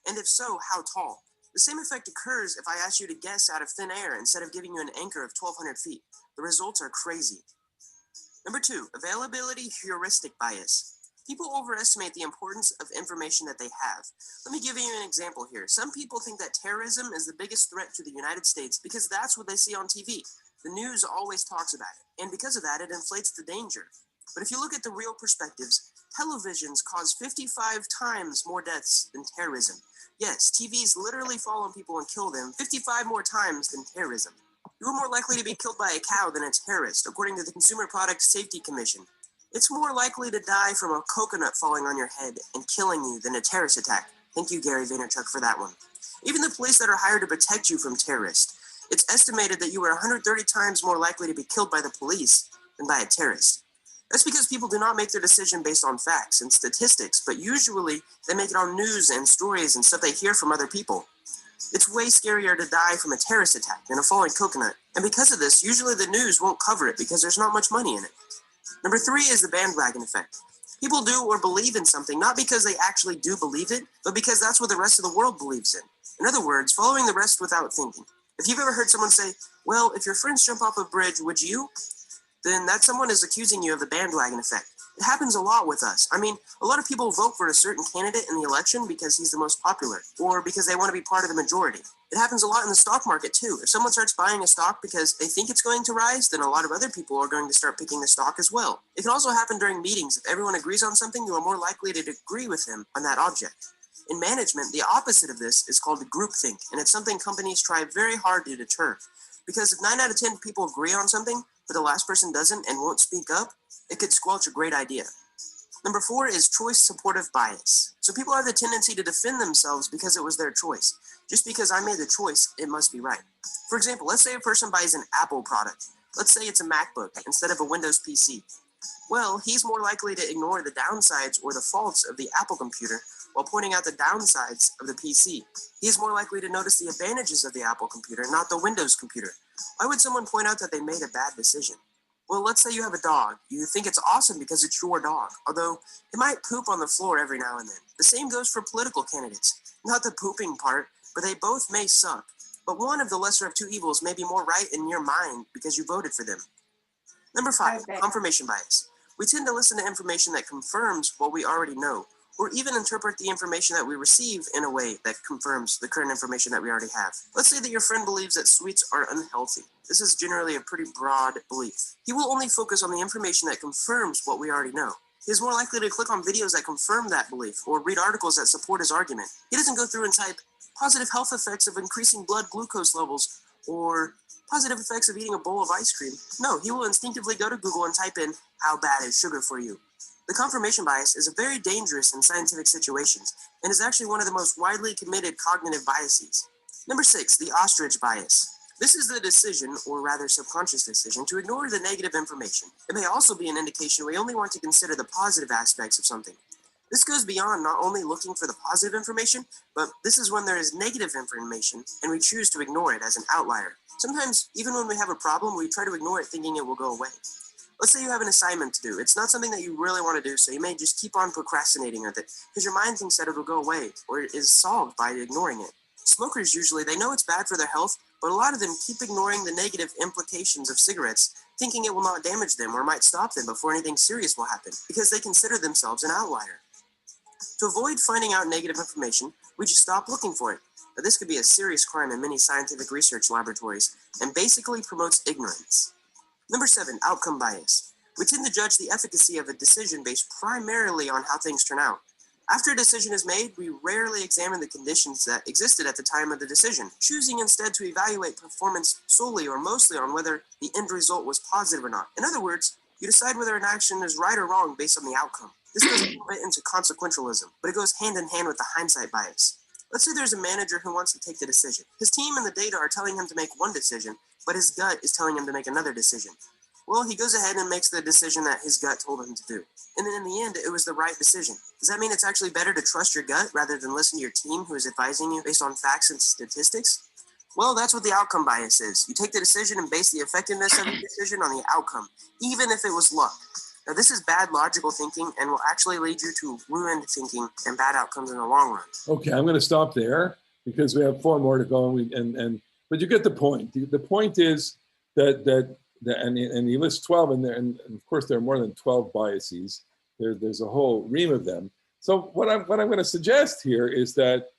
And if so, how tall? The same effect occurs if I asked you to guess out of thin air instead of giving you an anchor of 1,200 feet. The results are crazy. Number 2, availability heuristic bias. People overestimate the importance of information that they have. Let me give you an example here. Some people think that terrorism is the biggest threat to the United States because that's what they see on TV. The news always talks about it, and because of that, it inflates the danger. But if you look at the real perspectives, televisions cause 55 times more deaths than terrorism. Yes, TVs literally fall on people and kill them 55 more times than terrorism. You are more likely to be killed by a cow than a terrorist, according to the Consumer Product Safety Commission. It's more likely to die from a coconut falling on your head and killing you than a terrorist attack. Thank you, Gary Vaynerchuk, for that one. Even the police that are hired to protect you from terrorists, it's estimated that you are 130 times more likely to be killed by the police than by a terrorist. That's because people do not make their decision based on facts and statistics, but usually they make it on news and stories and stuff they hear from other people. It's way scarier to die from a terrorist attack than a falling coconut. And because of this, usually the news won't cover it because there's not much money in it. Number 3 is the bandwagon effect. People do or believe in something not because they actually do believe it, but because that's what the rest of the world believes in. In other words, following the rest without thinking. If you've ever heard someone say, well, if your friends jump off a bridge, would you? Then that someone is accusing you of the bandwagon effect. It happens a lot with us. I mean, a lot of people vote for a certain candidate in the election because he's the most popular, or because they want to be part of the majority. It happens a lot in the stock market too. If someone starts buying a stock because they think it's going to rise, then a lot of other people are going to start picking the stock as well. It can also happen during meetings. If everyone agrees on something, you are more likely to agree with them on that object. In management, the opposite of this is called groupthink, and it's something companies try very hard to deter. Because if 9 out of 10 people agree on something, but the last person doesn't and won't speak up, it could squelch a great idea. Number 4 is choice supportive bias. So people have the tendency to defend themselves because it was their choice. Just because I made the choice, it must be right. For example, let's say a person buys an Apple product. Let's say it's a MacBook instead of a Windows PC. Well, he's more likely to ignore the downsides or the faults of the Apple computer while pointing out the downsides of the PC. He is more likely to notice the advantages of the Apple computer, not the Windows computer. Why would someone point out that they made a bad decision? Well, let's say you have a dog. You think it's awesome because it's your dog, although it might poop on the floor every now and then. The same goes for political candidates. Not the pooping part, but they both may suck. But one of the lesser of two evils may be more right in your mind because you voted for them. Number 5, confirmation bias. We tend to listen to information that confirms what we already know, or even interpret the information that we receive in a way that confirms the current information that we already have. Let's say that your friend believes that sweets are unhealthy. This is generally a pretty broad belief. He will only focus on the information that confirms what we already know. He is more likely to click on videos that confirm that belief or read articles that support his argument. He doesn't go through and type positive health effects of increasing blood glucose levels or positive effects of eating a bowl of ice cream. No, he will instinctively go to Google and type in how bad is sugar for you. The confirmation bias is very dangerous in scientific situations and is actually one of the most widely committed cognitive biases. Number 6, the ostrich bias. This is the decision, or rather subconscious decision, to ignore the negative information. It may also be an indication we only want to consider the positive aspects of something. This goes beyond not only looking for the positive information, but this is when there is negative information and we choose to ignore it as an outlier. Sometimes, even when we have a problem, we try to ignore it thinking it will go away. Let's say you have an assignment to do. It's not something that you really want to do, so you may just keep on procrastinating with it because your mind thinks that it will go away or it is solved by ignoring it. Smokers usually, they know it's bad for their health, but a lot of them keep ignoring the negative implications of cigarettes, thinking it will not damage them or might stop them before anything serious will happen because they consider themselves an outlier. To avoid finding out negative information, we just stop looking for it. Now, this could be a serious crime in many scientific research laboratories and basically promotes ignorance. Number 7, outcome bias. We tend to judge the efficacy of a decision based primarily on how things turn out. After a decision is made, we rarely examine the conditions that existed at the time of the decision, choosing instead to evaluate performance solely or mostly on whether the end result was positive or not. In other words, you decide whether an action is right or wrong based on the outcome. This goes a little bit into consequentialism, but it goes hand in hand with the hindsight bias. Let's say there's a manager who wants to take the decision. His team and the data are telling him to make one decision, but his gut is telling him to make another decision. Well, he goes ahead and makes the decision that his gut told him to do. And then in the end, it was the right decision. Does that mean it's actually better to trust your gut rather than listen to your team who is advising you based on facts and statistics? Well, that's what the outcome bias is. You take the decision and base the effectiveness of the decision on the outcome, even if it was luck. Now, this is bad logical thinking and will actually lead you to ruined thinking and bad outcomes in the long run. Okay, I'm going to stop there because we have 4 more to go, but you get the point. The point is that he lists 12 in there, and of course there are more than 12 biases. There's a whole ream of them. So what I'm going to suggest here is that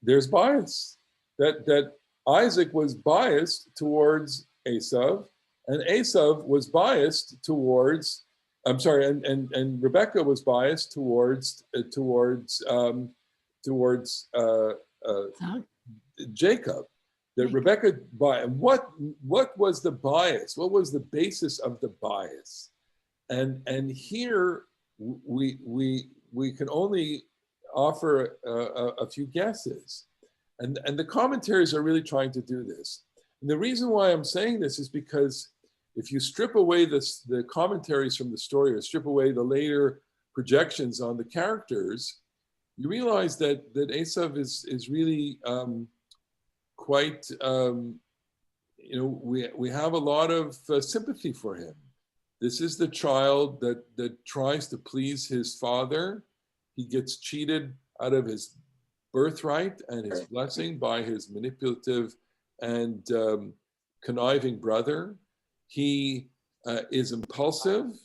there's bias. That Isaac was biased towards Esau, and Esau was biased towards I'm sorry, and Rebecca was biased towards Jacob. That Rebecca, what was the bias? What was the basis of the bias? And here we can only offer a few guesses, and the commentaries are really trying to do this. And the reason why I'm saying this is because if you strip away the commentaries from the story, or strip away the later projections on the characters, you realize that Esau is really quite, we have a lot of sympathy for him. This is the child that tries to please his father. He gets cheated out of his birthright and his blessing by his manipulative and conniving brother. He is impulsive.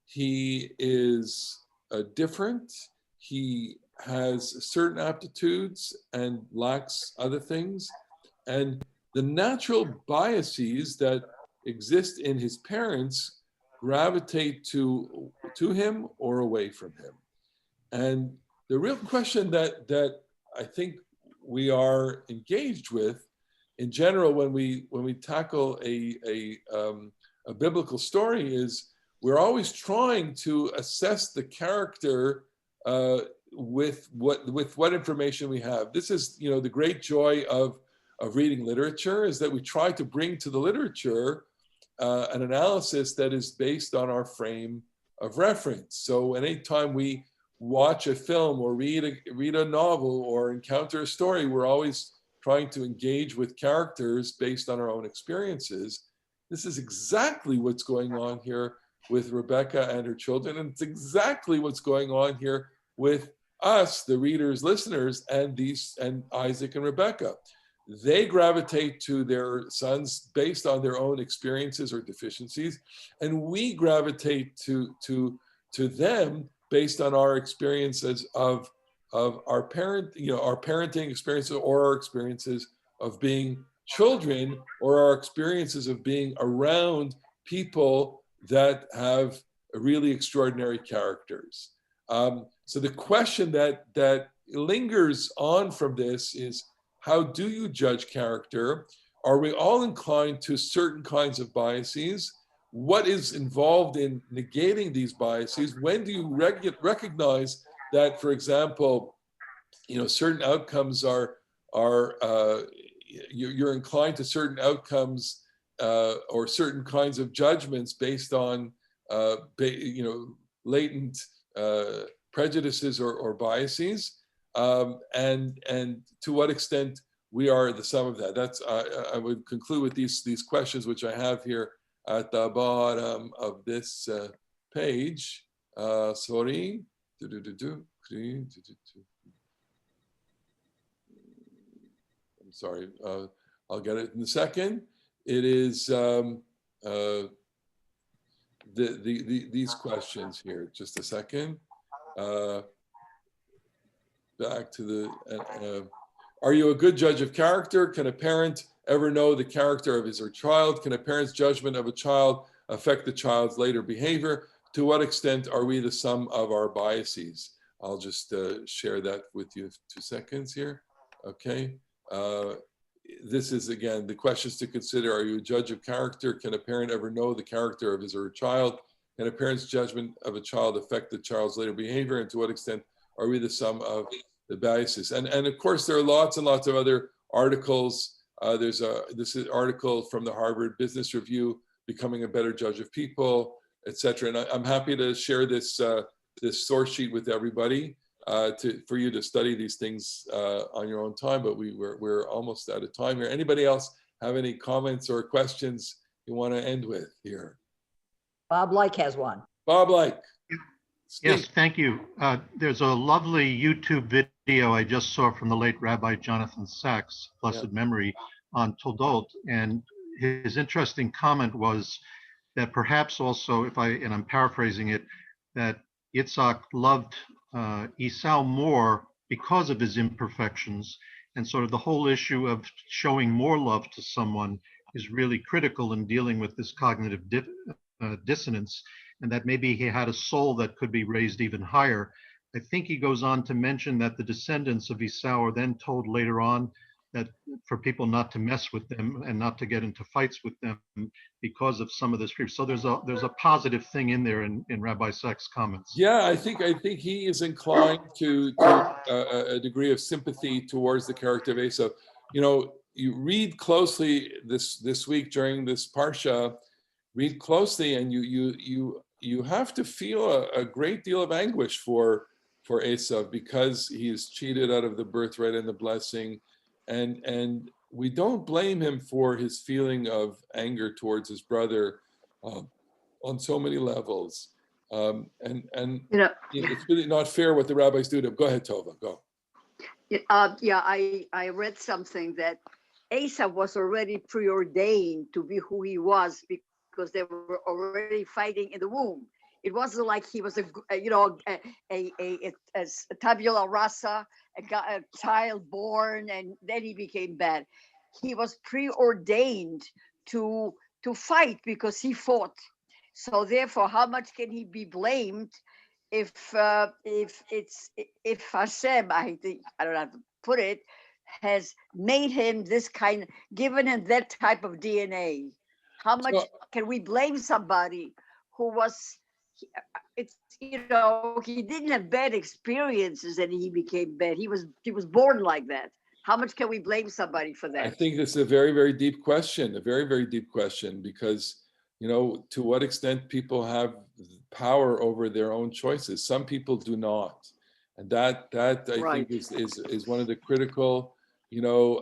He is different. He has certain aptitudes and lacks other things. And the natural biases that exist in his parents gravitate to him or away from him. And the real question that I think we are engaged with in general when we tackle a biblical story is we're always trying to assess the character with what information we have. This is the great joy of reading literature, is that we try to bring to the literature an analysis that is based on our frame of reference. So anytime we watch a film or read a novel or encounter a story, we're always trying to engage with characters based on our own experiences. This is exactly what's going on here with Rebecca and her children, and it's exactly what's going on here with us, the readers, listeners, and Isaac and Rebecca. They gravitate to their sons based on their own experiences or deficiencies, and we gravitate to them based on our experiences of our parenting experiences, or our experiences of being children, or our experiences of being around people that have really extraordinary characters. So the question that lingers on from this is, how do you judge character? Are we all inclined to certain kinds of biases? What is involved in negating these biases? When do you recognize that, for example, certain outcomes are you're inclined to certain outcomes or certain kinds of judgments based on latent prejudices or biases, and to what extent we are the sum of that. That's I would conclude with these questions, which I have here at the bottom of this page. Sorry. I'm sorry. I'll get it in a second. It is these questions here. Just a second. Back to the. Are you a good judge of character? Can a parent ever know the character of his or child? Can a parent's judgment of a child affect the child's later behavior? To what extent are we the sum of our biases? I'll just share that with you 2 seconds here. Okay. This is, again, the questions to consider. Are you a judge of character? Can a parent ever know the character of his or her child? Can a parent's judgment of a child affect the child's later behavior? And to what extent are we the sum of the biases? And of course, there are lots and lots of other articles. There's this article from the Harvard Business Review, Becoming a Better Judge of People, etc. And I'm happy to share this this source sheet with everybody for you to study these things on your own time. But we're almost out of time here. Anybody else have any comments or questions you want to end with here? Bob Like has one. Bob Like. Yes, thank you. There's a lovely YouTube video I just saw from the late Rabbi Jonathan Sachs, blessed memory, on Toldot, and his interesting comment was that perhaps also, and I'm paraphrasing it, that Yithzk loved Esau more because of his imperfections, and sort of the whole issue of showing more love to someone is really critical in dealing with this cognitive dissonance. and that maybe he had a soul that could be raised even higher. I think he goes on to mention that the descendants of Esau are then told later on that for people not to mess with them and not to get into fights with them because of some of this. So there's a positive thing in there in Rabbi Sachs' comments. Yeah, I think he is inclined to a degree of sympathy towards the character of Esau. You know, you read closely this week during this parsha, read closely, and you have to feel a great deal of anguish for Esau because he is cheated out of the birthright and the blessing. And we don't blame him for his feeling of anger towards his brother on so many levels. And You know, it's really not fair what the rabbis do to him. Go ahead, Tova, go. yeah, I read something that Esau was already preordained to be who he was because they were already fighting in the womb. It wasn't like he was a tabula rasa, a child born, and then he became bad. He was preordained to fight because he fought. So therefore, how much can he be blamed if Hashem, I think, I don't know how to put it, has made him this kind, given him that type of DNA? How much can we blame somebody who was? It's, you know, he didn't have bad experiences and he became bad. He was born like that. How much can we blame somebody for that? I think this is a very, very deep question, a very, very deep question, because, you know, to what extent people have power over their own choices. Some people do not. And that I think is one of the critical, you know,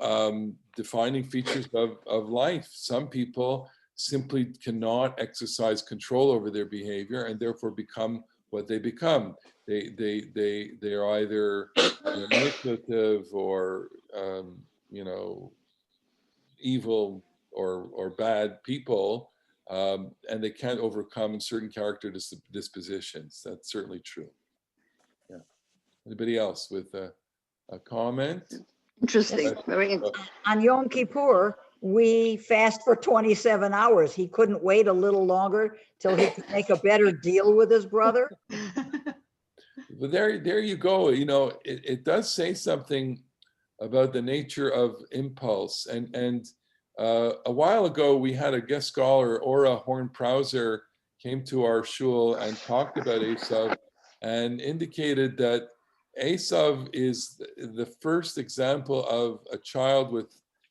defining features of life. Some people simply cannot exercise control over their behavior and therefore become what they become. They are either manipulative or you know, evil or bad people, and they can't overcome certain character dispositions. That's certainly true. Yeah. Anybody else with a comment? Interesting. Very interesting. On Yom Kippur, we fast for 27 hours. He couldn't wait a little longer till he could make a better deal with his brother. But there you go. You know, it does say something about the nature of impulse. And a while ago, we had a guest scholar, Ora Horn-Prauser, came to our shul and talked about Esau and indicated that Esau is the first example of a child with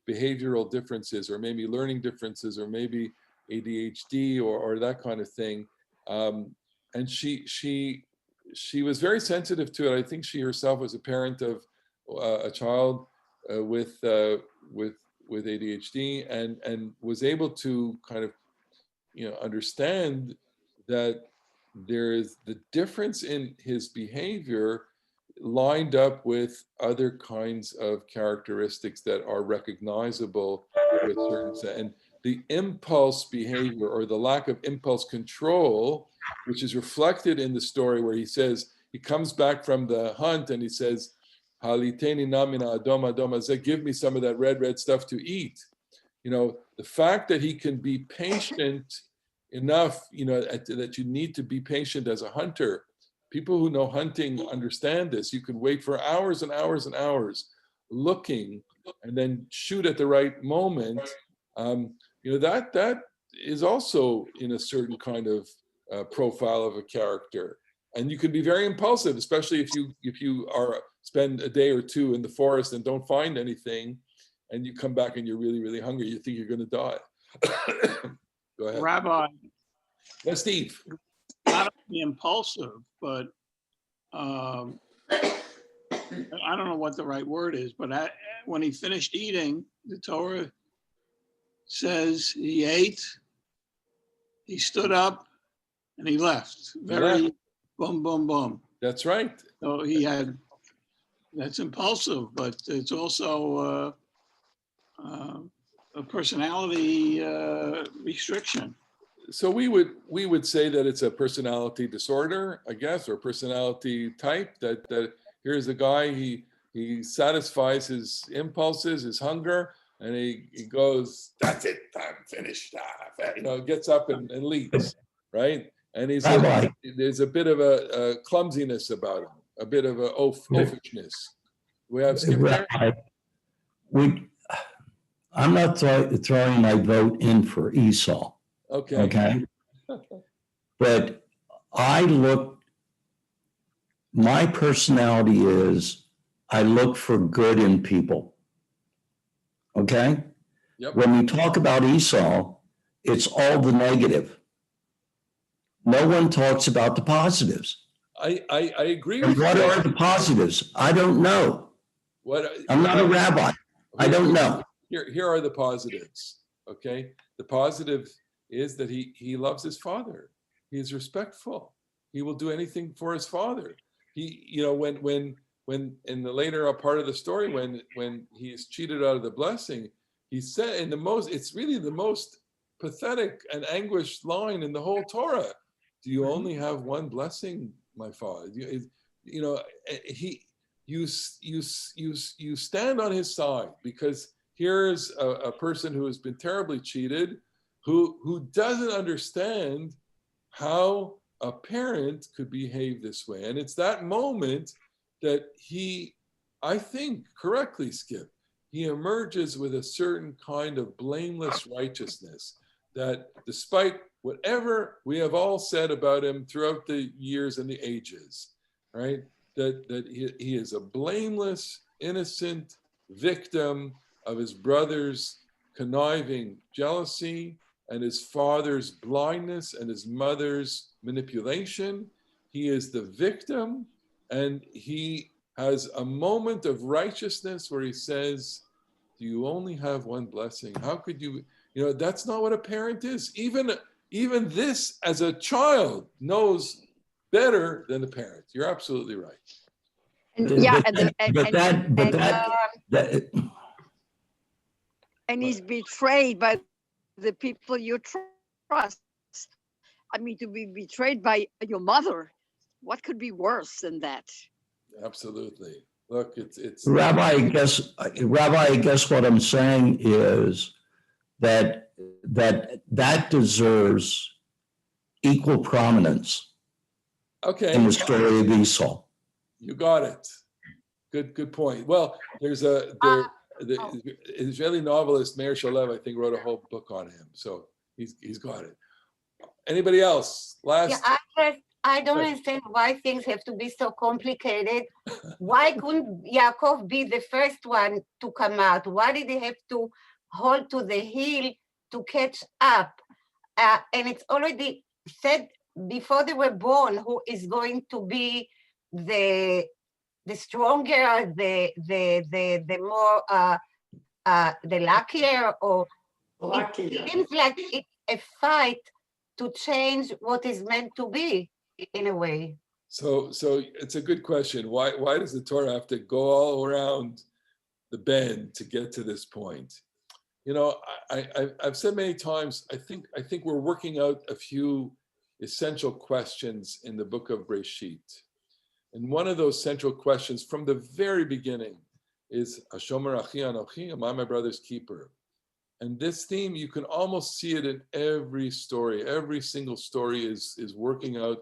behavioral differences, or maybe learning differences, or maybe ADHD or that kind of thing. And she was very sensitive to it. I think she herself was a parent of a child with ADHD, and was able to kind of, you know, understand that there is the difference in his behavior lined up with other kinds of characteristics that are recognizable with certain, and the impulse behavior or the lack of impulse control, which is reflected in the story where he says, he comes back from the hunt and he says, Haliteni namina adoma adoma, give me some of that red stuff to eat. You know, the fact that he can be patient enough, you know, that you need to be patient as a hunter. People who know hunting understand this. You can wait for hours and hours and hours looking and then shoot at the right moment. You know, that is also in a certain kind of profile of a character. And you can be very impulsive, especially if you spend a day or two in the forest and don't find anything, and you come back and you're really, really hungry. You think you're going to die. Go ahead. Rabbi. Yes, Steve. Not only impulsive, but I don't know what the right word is, but when he finished eating, the Torah says he ate, he stood up, and he left. Very boom, boom, boom. That's right. So that's impulsive, but it's also a personality restriction. So we would say that it's a personality disorder, I guess, or personality type, that here's a guy, he satisfies his impulses, his hunger, and he goes, that's it, I'm finished. You know, gets up and leaves, right? And he's Rabbi. there's a bit of a clumsiness about him, a bit of a oafishness. We have Skip there? Rabbi, I'm not throwing my vote in for Esau. Okay. Okay. But my personality is I look for good in people. Okay. Yep. When we talk about Esau, it's all the negative. No one talks about the positives. I agree And with what you. are the positives? I don't know. What I'm not a rabbi. I don't know. Here are the positives. Okay. The positive is that he loves his father. He is respectful. He will do anything for his father. He, you know, when in the later part of the story, when he is cheated out of the blessing, he said it's really the most pathetic and anguished line in the whole Torah. Do you only have one blessing, my father? You stand on his side, because here's a person who has been terribly cheated, who doesn't understand how a parent could behave this way. And it's that moment that I think correctly, Skip, he emerges with a certain kind of blameless righteousness that, despite whatever we have all said about him throughout the years and the ages, right? That he is a blameless, innocent victim of his brother's conniving jealousy and his father's blindness and his mother's manipulation. He is the victim, and he has a moment of righteousness where he says, do you only have one blessing? How could you, that's not what a parent is. Even this, as a child, knows better than the parent. You're absolutely right. And he's betrayed by the people you trust. I mean, to be betrayed by your mother, what could be worse than that? Absolutely. Look, it's Rabbi, I guess what I'm saying is that deserves equal prominence. Okay. In the story of Esau. You got it. Good point. Well, the Israeli novelist Meir Shalev, I think, wrote a whole book on him. So he's got it. Anybody else? Last. Yeah, I don't understand why things have to be so complicated. Why couldn't Yaakov be the first one to come out? Why did he have to hold to the heel to catch up? And it's already said before they were born who is going to be the stronger, the more the luckier, or it seems like it's a fight to change what is meant to be in a way. So it's a good question. Why does the Torah have to go all around the bend to get to this point? I've said many times, I think we're working out a few essential questions in the book of Breshit. And one of those central questions from the very beginning is Hashomer Achi Anochi, am I my brother's keeper? And this theme, you can almost see it in every story. Every single story is working out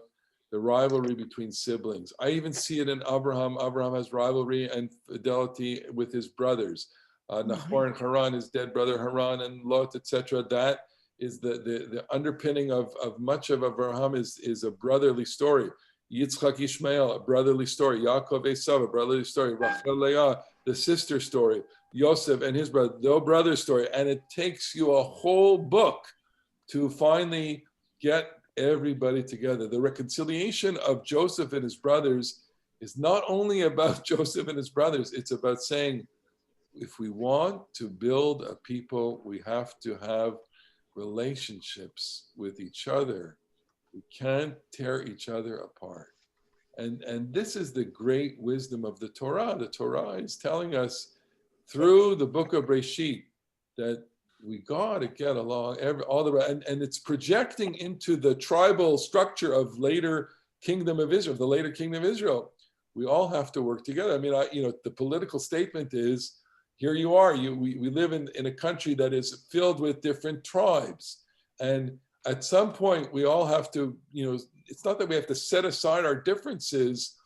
the rivalry between siblings. I even see it in Abraham. Abraham has rivalry and fidelity with his brothers. Nahor and Haran, his dead brother Haran, and Lot, etc. That is the underpinning of much of Abraham is a brotherly story. Yithzk Ishmael, a brotherly story. Yaakov Esau, a brotherly story. Rachel Leah, the sister story. Yosef and his brother, the brother story. And it takes you a whole book to finally get everybody together. The reconciliation of Joseph and his brothers is not only about Joseph and his brothers, it's about saying, if we want to build a people, we have to have relationships with each other. We can't tear each other apart. And this is the great wisdom of the Torah. The Torah is telling us through the book of Breshit that we got to get along and it's projecting into the tribal structure of later kingdom of Israel, the later kingdom of Israel. We all have to work together. I mean, the political statement is, here you are, we live in a country that is filled with different tribes. And at some point we all have to, it's not that we have to set aside our differences.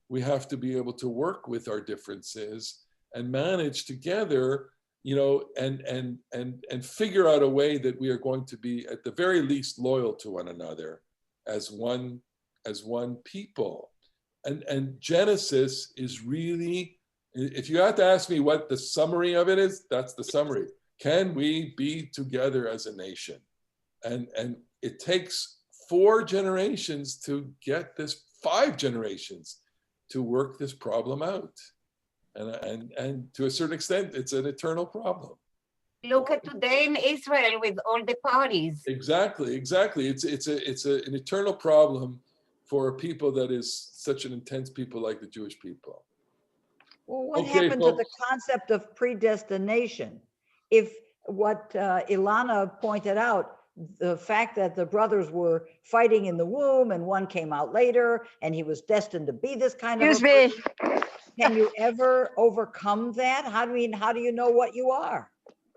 We have to be able to work with our differences and manage together, and figure out a way that we are going to be at the very least loyal to one another as one people. And Genesis is really, if you have to ask me what the summary of it is, that's the summary. Can we be together as a nation? And it takes 4 generations to get this, 5 generations to work this problem out. And to a certain extent, it's an eternal problem. Look at today in Israel with all the parties. Exactly. It's an eternal problem for a people that is such an intense people like the Jewish people. Well, what Okay, happened to the folks. concept of predestination? If what Ilana pointed out, the fact that the brothers were fighting in the womb and one came out later and he was destined to be this kind of a Excuse me. person, can you ever overcome that? How do you know what you are?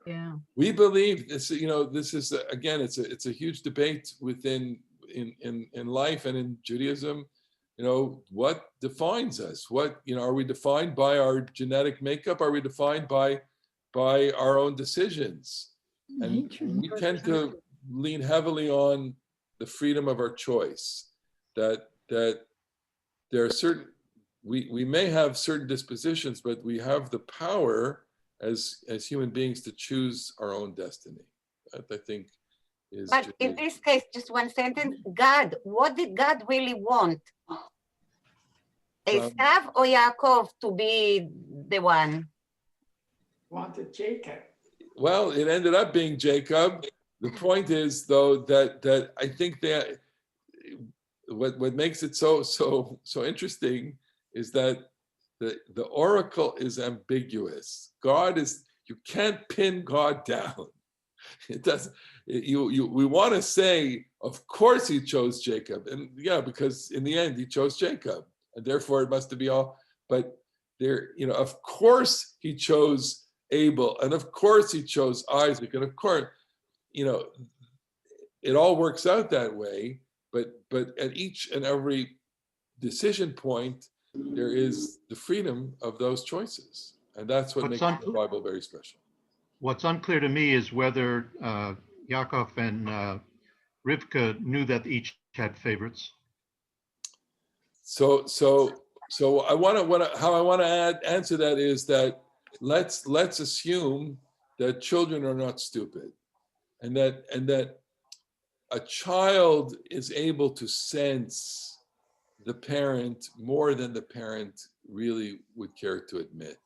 Yeah. We believe this, this is, again, it's a huge debate within in life and in Judaism. What defines us? What, are we defined by our genetic makeup? Are we defined by our own decisions? And we tend to lean heavily on the freedom of our choice, that there are certain, we may have certain dispositions, but we have the power as human beings to choose our own destiny. That I think is. But in this case, just one sentence, God, what did God really want? Esau or Yaakov to be the one? Wanted Jacob. Well, it ended up being Jacob. The point is, though, that I think that what makes it so interesting is that the oracle is ambiguous. You can't pin God down. It doesn't. We want to say, of course he chose Jacob, and yeah, because in the end he chose Jacob, and therefore it must be all. But there, of course he chose Abel, and of course he chose Isaac, and of course, it all works out that way. But at each and every decision point, there is the freedom of those choices, and that's what makes the Bible very special. What's unclear to me is whether Yaakov and Rivka knew that each had favorites. So I want to answer that is that let's assume that children are not stupid, and that a child is able to sense the parent more than the parent really would care to admit.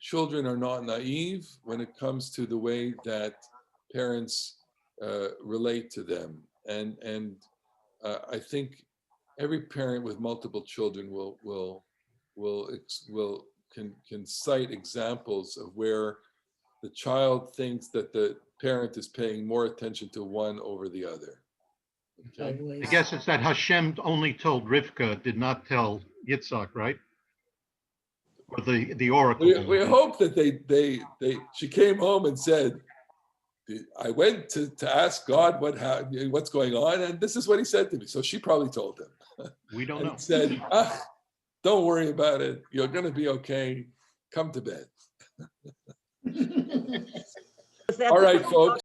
Children are not naive when it comes to the way that parents relate to them, and I think every parent with multiple children can cite examples of where the child thinks that the parent is paying more attention to one over the other. Okay? I guess it's that Hashem only told Rivka, did not tell Yithzk, right? Or the oracle. We hope that she came home and said, I went to ask God what's going on, and this is what he said to me. So she probably told him. We don't and know. He said, don't worry about it. You're going to be okay. Come to bed. All right, folks.